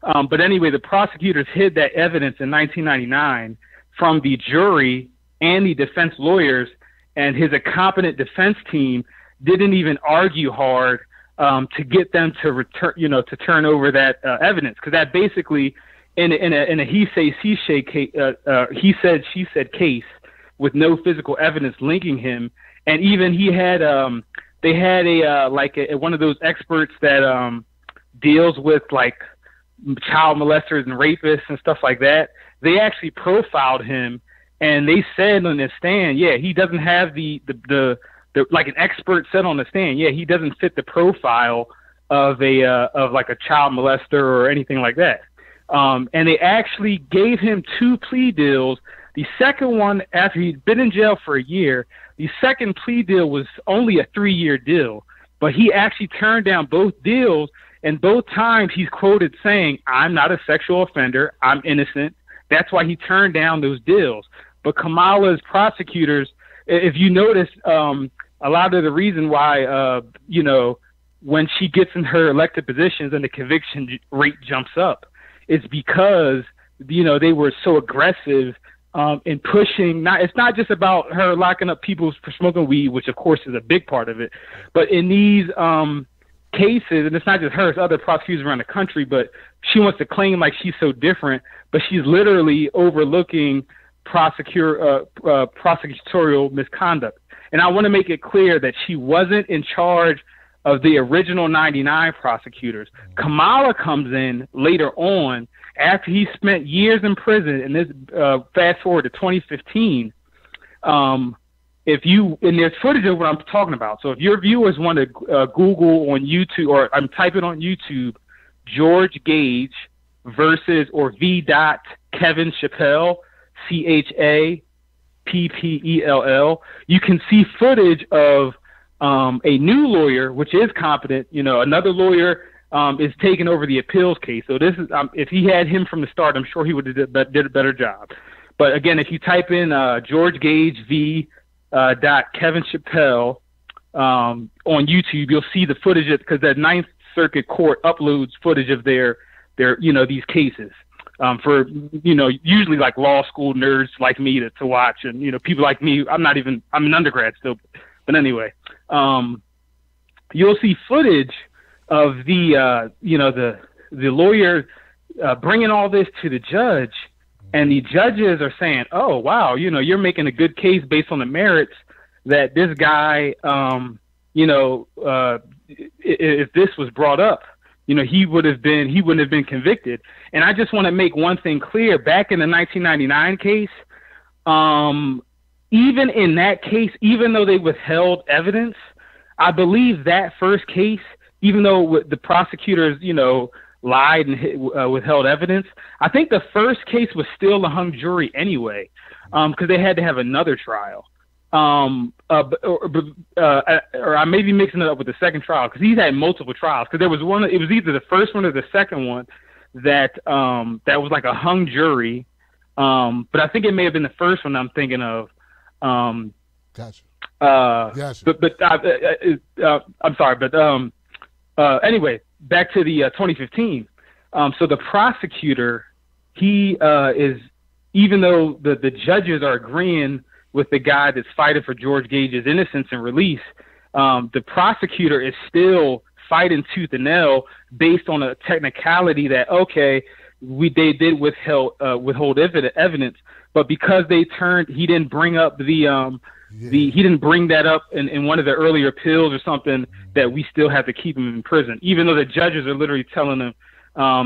Speaker 8: But anyway, the prosecutors hid that evidence in 1999 from the jury and the defense lawyers, and his incompetent defense team didn't even argue hard to get them to return, to turn over that evidence, because that basically, in a he said she said case with no physical evidence linking him, and even he had they had one of those experts that deals with child molesters and rapists and stuff like that. They actually profiled him, and they said on the stand, he doesn't have the like an expert said on the stand, he doesn't fit the profile of a child molester or anything like that. And they actually gave him 2 plea deals. The second one, after he'd been in jail for a year, the second plea deal was only a 3-year deal, but he actually turned down both deals. And both times he's quoted saying, "I'm not a sexual offender. I'm innocent." That's why he turned down those deals. But Kamala's prosecutors, if you notice, a lot of the reason why, when she gets in her elected positions and the conviction rate jumps up is because, they were so aggressive in pushing. It's not just about her locking up people for smoking weed, which of course is a big part of it, but in these cases, and it's not just her, it's other prosecutors around the country, but she wants to claim like she's so different, but she's literally overlooking prosecutorial misconduct. And I want to make it clear that she wasn't in charge of the original 99 prosecutors. Kamala comes in later on after he spent years in prison, and this fast forward to 2015. And there's footage of what I'm talking about. So if your viewers want to Google on YouTube or type it on YouTube, George Gage versus or V. Kevin Chappell, Chappell, you can see footage of a new lawyer, which is competent. Another lawyer is taking over the appeals case. So this is if he had him from the start, I'm sure he would have did a better job. But again, if you type in George Gage v. Kevin Chappell on YouTube, you'll see the footage because the Ninth Circuit Court uploads footage of their these cases for usually like law school nerds like me to watch, and people like me. I'm an undergrad still, but anyway, you'll see footage of the the lawyers bringing all this to the judge, and the judges are saying, "Oh, wow, you're making a good case based on the merits that this guy, if this was brought up, he wouldn't have been convicted." And I just want to make one thing clear: back in the 1999 case, even in that case, even though they withheld evidence, I believe that first case, even though the prosecutors, lied and withheld evidence, I think the first case was still a hung jury anyway, because they had to have another trial. Or I may be mixing it up with the second trial, because he's had multiple trials. Because there was one, it was either the first one or the second one that was like a hung jury. But I think it may have been the first one I'm thinking of.
Speaker 1: Gotcha.
Speaker 8: Gotcha. I'm sorry, but anyway, back to the 2015. So the prosecutor, he is, even though the judges are agreeing with the guy that's fighting for George Gage's innocence and release, the prosecutor is still fighting tooth and nail based on a technicality that, okay, they did withhold evidence, but because he didn't bring up he didn't bring that up in one of the earlier appeals or something, that we still have to keep him in prison, even though the judges are literally telling them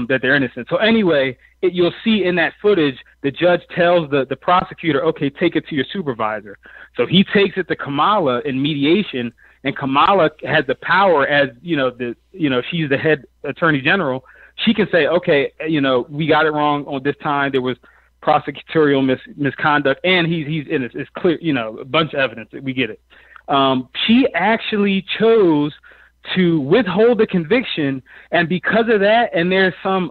Speaker 8: that they're innocent. So anyway, you'll see in that footage, the judge tells the prosecutor, okay, take it to your supervisor. So he takes it to Kamala in mediation, and Kamala has the power as, she's the head attorney general. She can say, okay, we got it wrong on this time. There was prosecutorial misconduct, and he's in it. It's clear, a bunch of evidence. We get it. She actually chose to withhold the conviction, and because of that, and there's some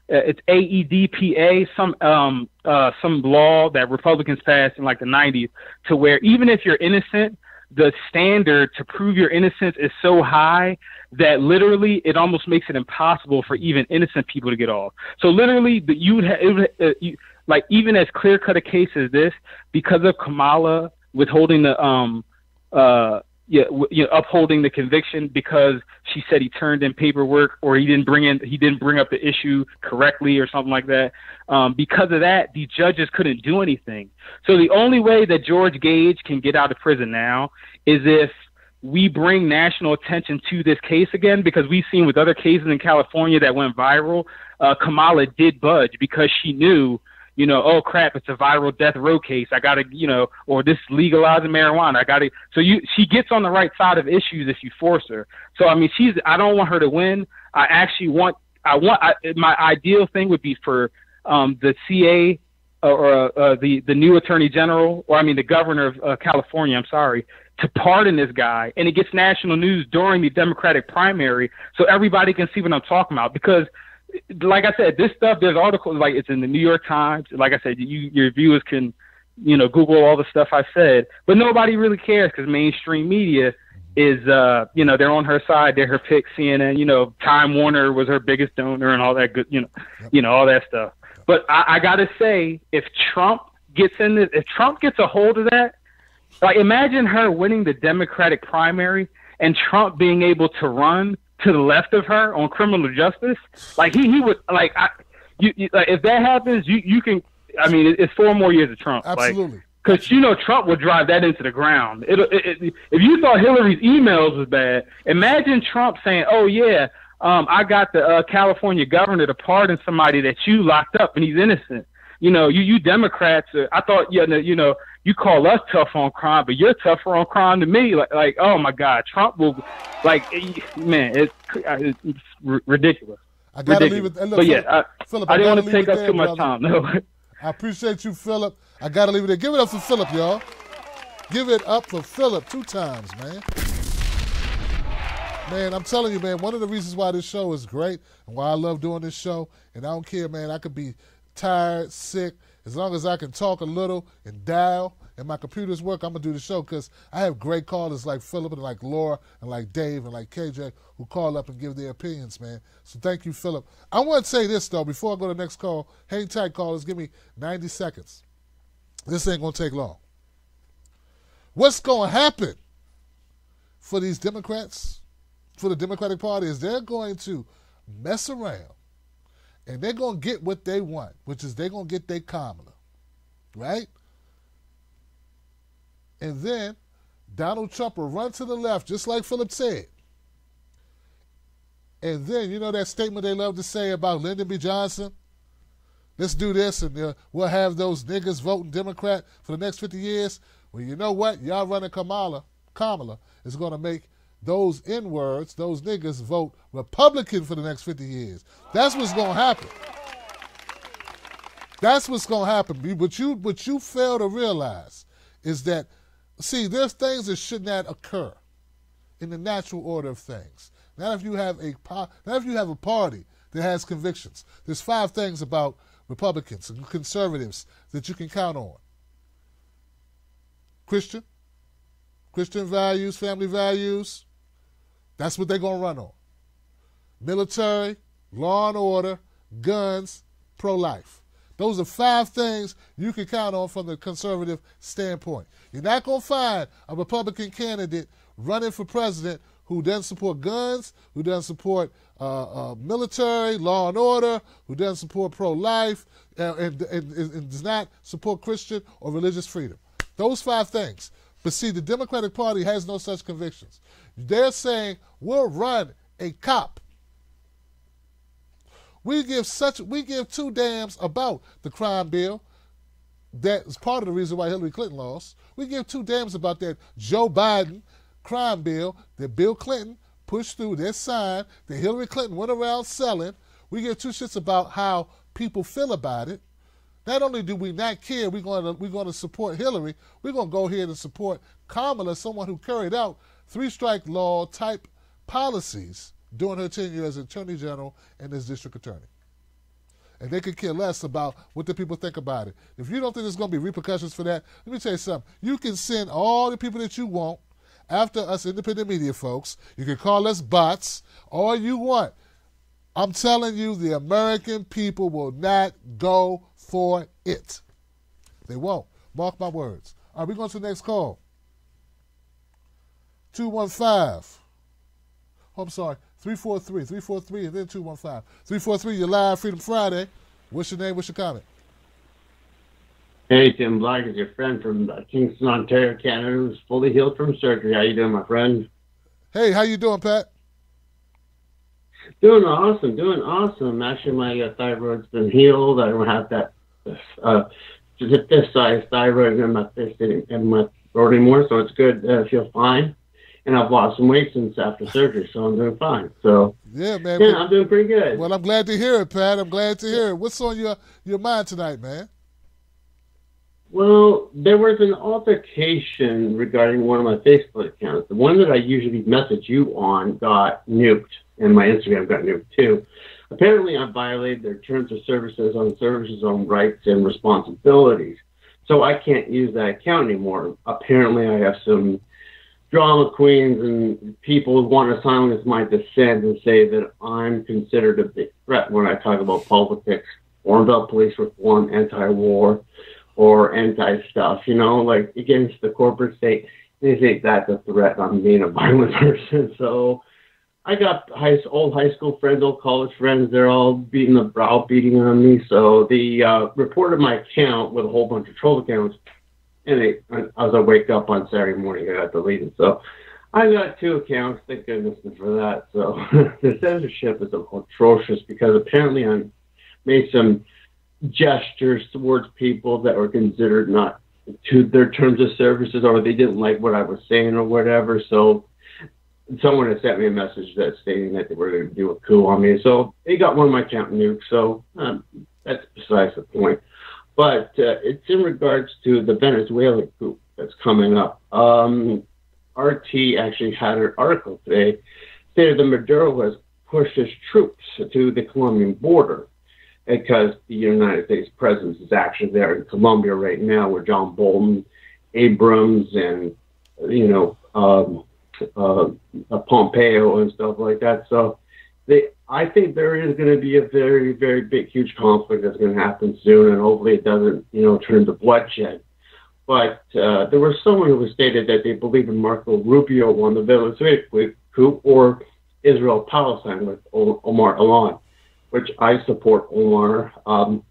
Speaker 8: it's AEDPA, some law that Republicans passed in like the 90s, to where even if you're innocent, the standard to prove your innocence is so high that literally it almost makes it impossible for even innocent people to get off. So literally, even as clear cut a case as this, because of Kamala withholding the upholding the conviction because she said he turned in paperwork, or he didn't bring up the issue correctly or something like that. Because of that, the judges couldn't do anything. So the only way that George Gage can get out of prison now is if we bring national attention to this case again, because we've seen with other cases in California that went viral, Kamala did budge because she knew, oh crap, it's a viral death row case. I gotta, or this legalizing marijuana. She gets on the right side of issues if you force her. So, I mean, I don't want her to win. My ideal thing would be for the CA or the new attorney general, or the governor of California, to pardon this guy, and it gets national news during the Democratic primary, so everybody can see what I'm talking about. Because, like I said, this stuff, there's articles, like it's in the New York Times. Like I said, your viewers can, Google all the stuff I said, but nobody really cares because mainstream media is, they're on her side. They're her pick. CNN, Time Warner was her biggest donor and all that good, all that stuff. But I gotta say, if Trump gets a hold of that, like imagine her winning the Democratic primary and Trump being able to run to the left of her on criminal justice. Like he would, like, if that happens, you can. I mean, it's 4 more years of Trump.
Speaker 1: Absolutely.
Speaker 8: Because Trump would drive that into the ground. If you thought Hillary's emails was bad, imagine Trump saying, "Oh yeah, I got the California governor to pardon somebody that you locked up and he's innocent." You Democrats, I thought, you call us tough on crime, but you're tougher on crime than me. Like, oh my God, Trump will, man, it's ridiculous.
Speaker 1: I gotta leave it. Look,
Speaker 8: but yeah,
Speaker 1: Philip,
Speaker 8: I didn't want to take up too much time. No.
Speaker 1: I appreciate you, Philip. I gotta leave it there. Give it up for Philip, y'all. Give it up for Philip 2 times, man. Man, I'm telling you, man, one of the reasons why this show is great and why I love doing this show, and I don't care, man, I could be tired, sick, as long as I can talk a little and dial and my computers work, I'm going to do the show because I have great callers like Philip and like Laura and like Dave and like KJ who call up and give their opinions, man. So thank you, Philip. I want to say this, though, before I go to the next call. Hang tight, callers. Give me 90 seconds. This ain't going to take long. What's going to happen for these Democrats, for the Democratic Party, is they're going to mess around And they're going to get what they want, which is they're going to get their Kamala, right? And then Donald Trump will run to the left, just like Philip said. And then, you know that statement they love to say about Lyndon B. Johnson? Let's do this, and we'll have those niggas voting Democrat for the next 50 years. Well, you know what? Y'all running Kamala is going to make those N-words, those niggas, vote Republican for the next 50 years. That's what's going to happen. That's what's going to happen. What you fail to realize is that, see, there's things that should not occur in the natural order of things. Not if you have a party that has convictions. There's 5 things about Republicans and conservatives that you can count on. Christian values, family values, that's what they're going to run on. Military, law and order, guns, pro-life. Those are 5 things you can count on from the conservative standpoint. You're not going to find a Republican candidate running for president who doesn't support guns, who doesn't support military, law and order, who doesn't support pro-life, and does not support Christian or religious freedom. Those 5 things. But see, the Democratic Party has no such convictions. They're saying, we'll run a cop. We give 2 damns about the crime bill. That is part of the reason why Hillary Clinton lost. We give 2 damns about that Joe Biden crime bill that Bill Clinton pushed through, that sign that Hillary Clinton went around selling. We give 2 shits about how people feel about it. Not only do we not care, we're going to support Hillary, we're going to go ahead and support Kamala, someone who carried out 3-strike law type policies during her tenure as Attorney General and as District Attorney. And they could care less about what the people think about it. If you don't think there's going to be repercussions for that, let me tell you something. You can send all the people that you want after us independent media folks. You can call us bots, all you want. I'm telling you, the American people will not go for it. They won't. Mark my words. All right, we're going to the next call. 215. Oh, I'm sorry. 343, and then 215. 343, you're live, Freedom Friday. What's your name? What's your comment?
Speaker 9: Hey, Tim Black is your friend from Kingston, Ontario, Canada, who's fully healed from surgery. How you doing, my friend?
Speaker 1: Hey, how you doing, Pat?
Speaker 9: Doing awesome. Actually, my thyroid's been healed. I don't have that just a fist-sized thyroid in my fist and my throat anymore, so it's good. I feel fine. And I've lost some weight since after surgery, so I'm doing fine. So
Speaker 1: yeah, man.
Speaker 9: Yeah, I'm doing pretty good.
Speaker 1: Well, I'm glad to hear it, Pat. I'm glad to hear it. What's on your mind tonight, man?
Speaker 9: Well, there was an altercation regarding one of my Facebook accounts. The one that I usually message you on got nuked, and my Instagram got nuked too. Apparently, I violated their terms of services on services on rights and responsibilities. So I can't use that account anymore. Apparently, I have some drama queens and people who want to silence my dissent and say that I'm considered a big threat when I talk about politics, or about police reform, anti-war, or anti-stuff, like against the corporate state. They think that's a threat on being a violent person. So I got old high school friends, old college friends. They're all browbeating on me. So they reported my account with a whole bunch of troll accounts. And as I wake up on Saturday morning, I got deleted. So I got 2 accounts. Thank goodness for that. So the censorship is atrocious because apparently I made some gestures towards people that were considered not to their terms of services, or they didn't like what I was saying or whatever. So someone had sent me a message that stating that they were going to do a coup on me. So they got one of my account nuked. So that's besides the point. But it's in regards to the Venezuela coup that's coming up. RT actually had an article today stated that Maduro has pushed his troops to the Colombian border because the United States presence is actually there in Colombia right now with John Bolton, Abrams, and, Pompeo and stuff like that. So I think there is going to be a very, very big, huge conflict that's going to happen soon, and hopefully it doesn't, turn to bloodshed. But there was someone who stated that they believe in Marco Rubio won the Venezuela coup or Israel-Palestine with Omar Alan. which I support Ilhan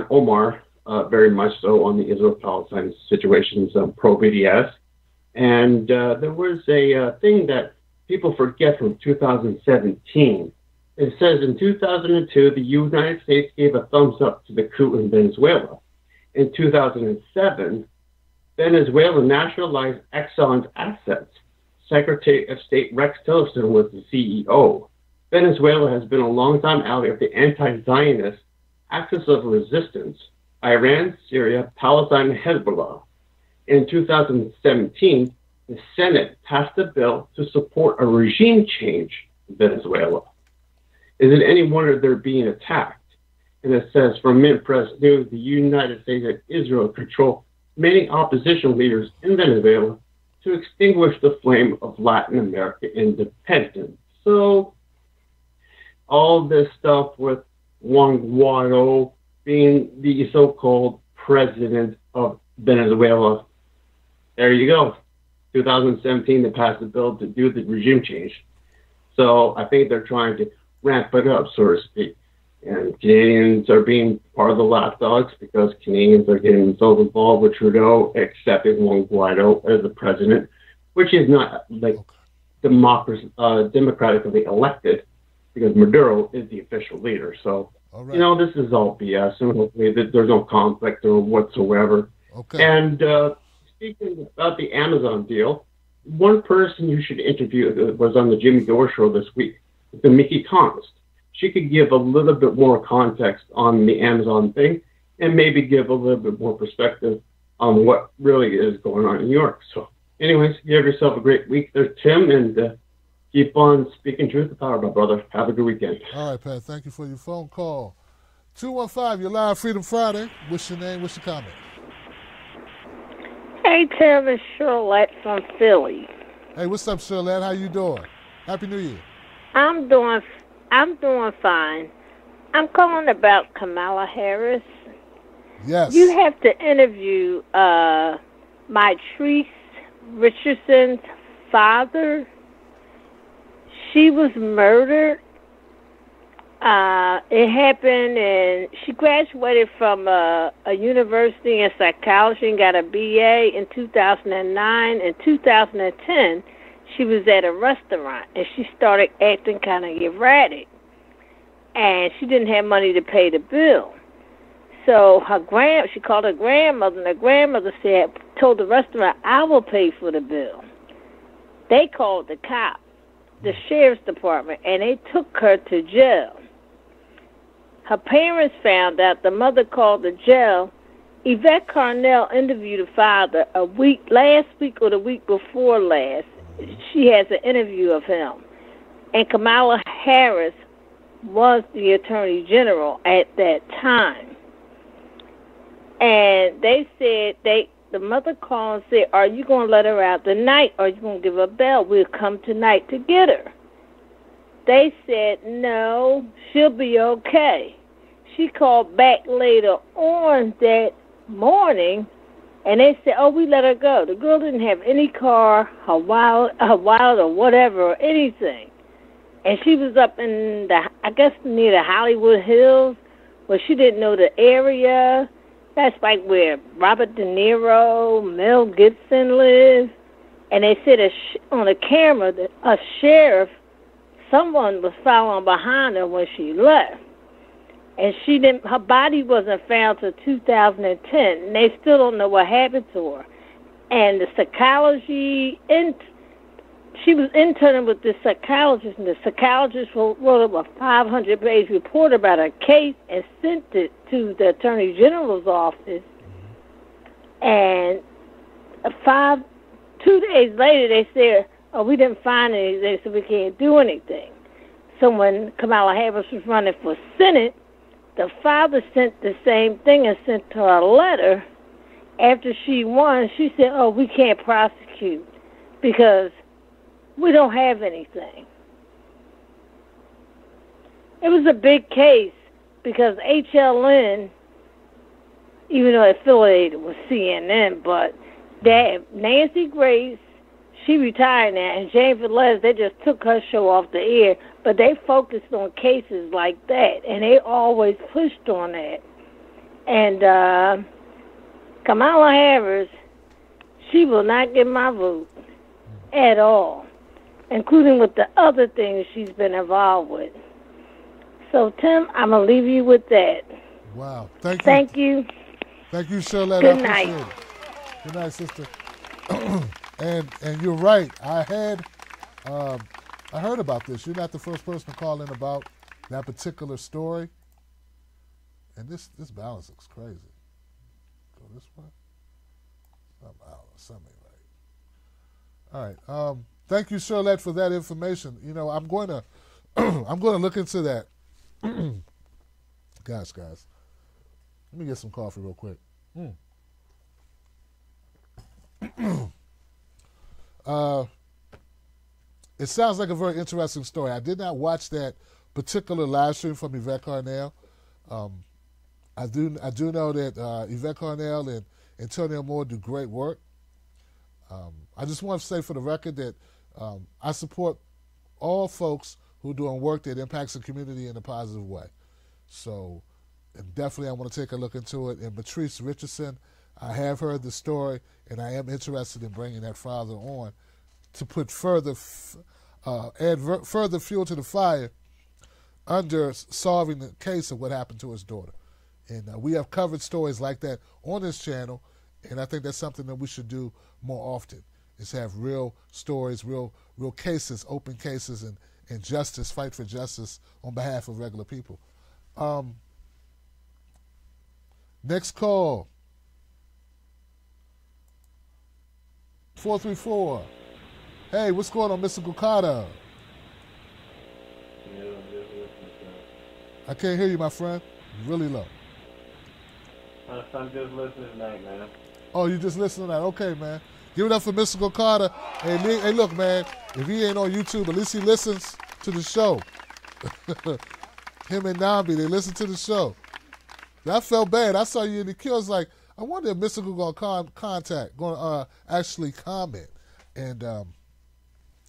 Speaker 9: Omar, very much so on the Israel-Palestine situations, pro-BDS. And there was a thing that people forget from 2017. It says in 2002, the United States gave a thumbs up to the coup in Venezuela. In 2007, Venezuela nationalized Exxon's assets. Secretary of State Rex Tillerson was the CEO. Venezuela has been a longtime ally of the anti-Zionist Axis of Resistance, Iran, Syria, Palestine, and Hezbollah. In 2017, the Senate passed a bill to support a regime change in Venezuela. Is it any wonder they're being attacked? And it says from Mint Press News, the United States and Israel control many opposition leaders in Venezuela to extinguish the flame of Latin American independence. So all this stuff with Juan Guaido being the so-called president of Venezuela, there you go. 2017, they passed a bill to do the regime change. So I think they're trying to ramp it up, so to speak. And Canadians are being part of the lapdogs because Canadians are getting themselves involved with Trudeau, accepting Juan Guaido as the president, which is not like democratically elected, because Maduro is the official leader. So,
Speaker 1: right.
Speaker 9: You know, this is all BS, and hopefully there's no conflict or whatsoever.
Speaker 1: Okay.
Speaker 9: And speaking about the Amazon deal, one person you should interview that was on the Jimmy Dore show this week, the Mickey Economist. She could give a little bit more context on the Amazon thing and maybe give a little bit more perspective on what really is going on in New York. So anyways, you have yourself a great week there, Tim, and keep on speaking truth to power, my brother. Have a good weekend.
Speaker 1: All right, Pat. Thank you for your phone call. 215, you're live Freedom Friday. What's your name? What's your comment?
Speaker 10: Hey, Tim, it's Shirlette from Philly.
Speaker 1: Hey, what's up, Shirlette? How you doing? Happy New Year.
Speaker 10: I'm doing fine. I'm calling about Kamala Harris.
Speaker 1: Yes.
Speaker 10: You have to interview Myrtrice Richardson's father. She was murdered. It happened, and she graduated from a university in psychology and got a BA in 2009. In 2010, she was at a restaurant, and she started acting kind of erratic. And she didn't have money to pay the bill. So she called her grandmother, and her grandmother told the restaurant, I will pay for the bill. They called the cops, the sheriff's department, and they took her to jail. Her parents found out. The mother called the jail. Yvette Carnell interviewed the father last week or the week before last. She has an interview of him. And Kamala Harris was the Attorney General at that time. And they said, the mother called and said, are you going to let her out tonight, or are you going to give her a bell? We'll come tonight to get her. They said, no, she'll be okay. She called back later on that morning, and they said, oh, we let her go. The girl didn't have any car, her wallet or whatever, or anything. And she was up in near the Hollywood Hills, where she didn't know the area. That's like where Robert De Niro, Mel Gibson live. And they said on the camera that a sheriff, someone was following behind her when she left. And her body wasn't found till 2010. And they still don't know what happened to her. And the psychology, she was interning with this psychologist, and the psychologist wrote up a 500-page report about her case and sent it to the Attorney General's office. And 2 days later, they said, oh, we didn't find anything, so we can't do anything. So when Kamala Harris was running for Senate, the father sent the same thing and sent her a letter. After she won, she said, oh, we can't prosecute because we don't have anything. It was a big case because HLN, even though affiliated with CNN, but Nancy Grace, She retired now, and Jennifer Lopez, they just took her show off the air, but they focused on cases like that, and they always pushed on that. And Kamala Harris, she will not get my vote at all, including with the other things she's been involved with. So, Tim, I'm going to leave you with that.
Speaker 1: Wow. Thank you.
Speaker 10: Thank you.
Speaker 1: Thank you, Charlotte.
Speaker 10: Good
Speaker 1: I appreciate
Speaker 10: night.
Speaker 1: it. Good night, sister. and you're right. I heard about this. You're not the first person to call in about that particular story. And this balance looks crazy. Go this way. Something right. All right. Thank you, Charlotte, for that information. You know, I'm going to look into that. Gosh, guys. Let me get some coffee real quick. It sounds like a very interesting story. I did not watch that particular live stream from Yvette Carnell. I do know that Yvette Carnell and Antonio Moore do great work. I just want to say for the record that I support all folks who are doing work that impacts the community in a positive way. So and definitely I want to take a look into it. And Patrice Richardson, I have heard the story, and I am interested in bringing that father on to put further fuel to the fire under solving the case of what happened to his daughter. And we have covered stories like that on this channel, and I think that's something that we should do more often, is have real stories, real cases, open cases, and justice, fight for justice on behalf of regular people. Next call. 434. Hey, what's going on, Mr. Gukata? I can't hear you, my friend. You're really low.
Speaker 11: I'm just listening tonight, man.
Speaker 1: Oh, you just listening tonight? Okay, man. Give it up for Mr. Gukata. Hey, look, man. If he ain't on YouTube, at least he listens to the show. Him and Nambi, they listen to the show. I felt bad. I saw you in the queue. I was like, I wonder if Mr. Google going to actually comment. And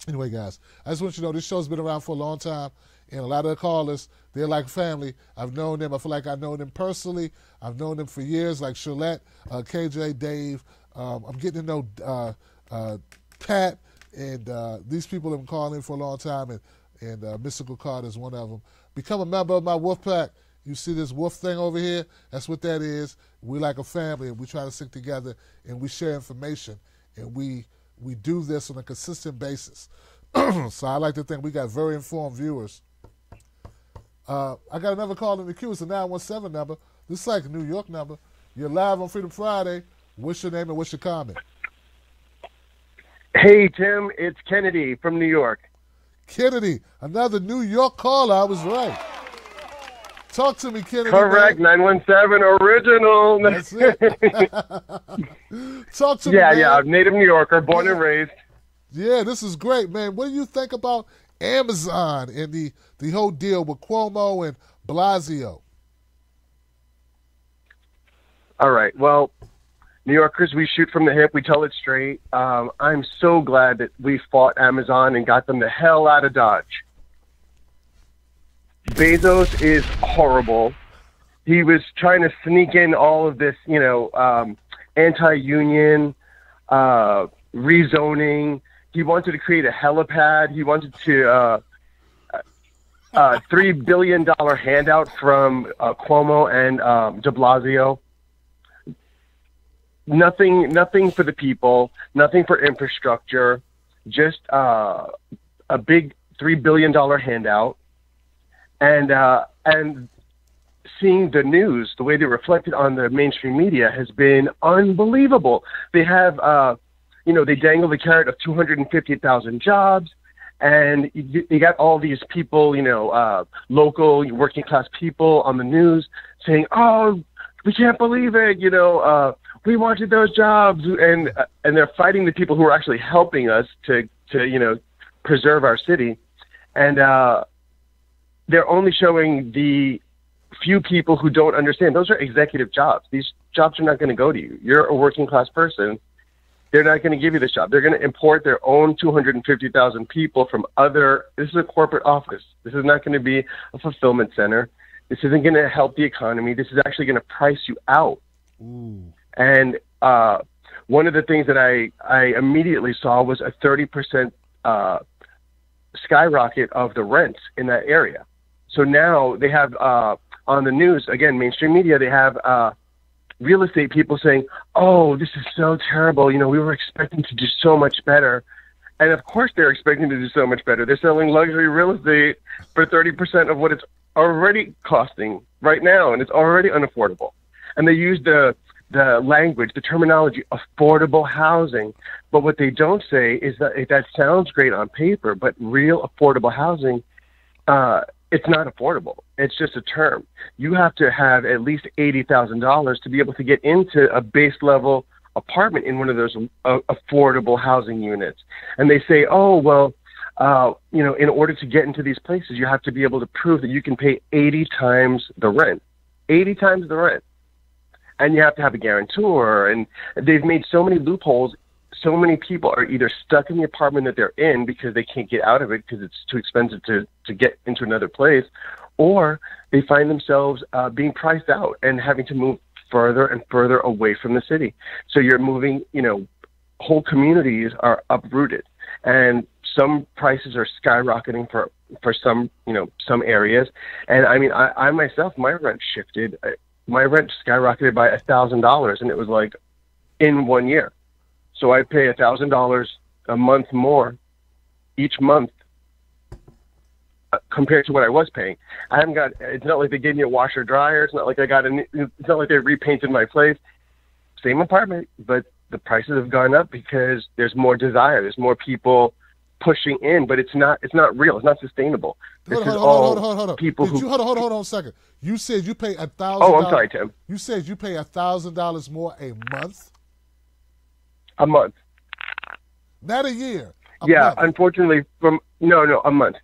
Speaker 1: anyway, guys, I just want you to know this show's been around for a long time, and a lot of the callers, they're like family. I've known them. I feel like I know them personally. I've known them for years, like Charlotte, KJ, Dave. I'm getting to know Pat, and these people have been calling in for a long time, and Mystical Card is one of them. Become a member of my Wolf Pack. You see this wolf thing over here? That's what that is. We like a family, and we try to stick together, and we share information, and we do this on a consistent basis. So I like to think we got very informed viewers. I got another call in the queue. It's a 917 number. This is like a New York number. You're live on Freedom Friday. What's your name and what's your comment?
Speaker 12: Hey, Tim. It's Kennedy from New York.
Speaker 1: Kennedy, another New York caller. I was right. Talk to me, Kennedy.
Speaker 12: Correct, man. 917 original.
Speaker 1: That's it. Talk to me, man.
Speaker 12: Yeah, native New Yorker, born and raised.
Speaker 1: Yeah, this is great, man. What do you think about Amazon and the whole deal with Cuomo and Blasio?
Speaker 12: All right. Well, New Yorkers, we shoot from the hip. We tell it straight. I'm so glad that we fought Amazon and got them the hell out of Dodge. Bezos is horrible. He was trying to sneak in all of this, anti-union, rezoning. He wanted to create a helipad. He wanted to $3 billion handout from Cuomo and de Blasio. Nothing for the people, nothing for infrastructure, just a big $3 billion handout. And seeing the news, the way they reflected on the mainstream media has been unbelievable. They have, they dangle the carrot of 250,000 jobs, and you got all these people, local working class people on the news saying, "Oh, we can't believe it, we wanted those jobs," and they're fighting the people who are actually helping us to preserve our city, and they're only showing the few people who don't understand. Those are executive jobs. These jobs are not going to go to you. You're a working class person, They're not going to give you the shop. They're going to import their own 250,000 people from other. This is a corporate office. This is not going to be a fulfillment center. This isn't going to help the economy. This is actually going to price you out.
Speaker 1: Ooh.
Speaker 12: And one of the things that I immediately saw was a 30% skyrocket of the rents in that area. So now they have on the news, again, mainstream media, they have real estate people saying, oh, this is so terrible. You know, we were expecting to do so much better. And of course they're expecting to do so much better. They're selling luxury real estate for 30% of what it's already costing right now, and it's already unaffordable. And they use the language, the terminology, affordable housing. But what they don't say is that that sounds great on paper, but real affordable housing, it's not affordable. It's just a term. You have to have at least $80,000 to be able to get into a base level apartment in one of those affordable housing units. And they say, oh, well, you know, in order to get into these places, you have to be able to prove that you can pay 80 times the rent. 80 times the rent. And you have to have a guarantor. And they've made so many loopholes. So many people are either stuck in the apartment that they're in because they can't get out of it because it's too expensive to get into another place, or they find themselves being priced out and having to move further and further away from the city. So you're moving, you know, whole communities are uprooted, and some prices are skyrocketing for some, you know, some areas. And I mean, I myself, my rent shifted. My rent skyrocketed by $1,000, and it was like in 1 year. So I pay $1,000 a month more each month compared to what I was paying. I haven't got. It's not like they gave me a washer dryer. It's not like it's not like they repainted my place. Same apartment, but the prices have gone up because there's more desire. There's more people pushing in, but it's not real. It's not sustainable.
Speaker 1: Hold on.
Speaker 12: People who
Speaker 1: hold on a second. You said you pay $1,000.
Speaker 12: Oh, I'm sorry, Tim.
Speaker 1: You said you pay $1,000 more a month.
Speaker 12: A month.
Speaker 1: Not a year. A
Speaker 12: month.
Speaker 1: Unfortunately,
Speaker 12: a month.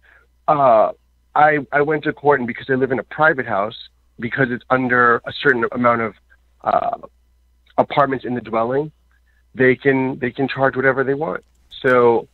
Speaker 12: I went to court, and because I live in a private house, because it's under a certain amount of apartments in the dwelling, they can charge whatever they want. So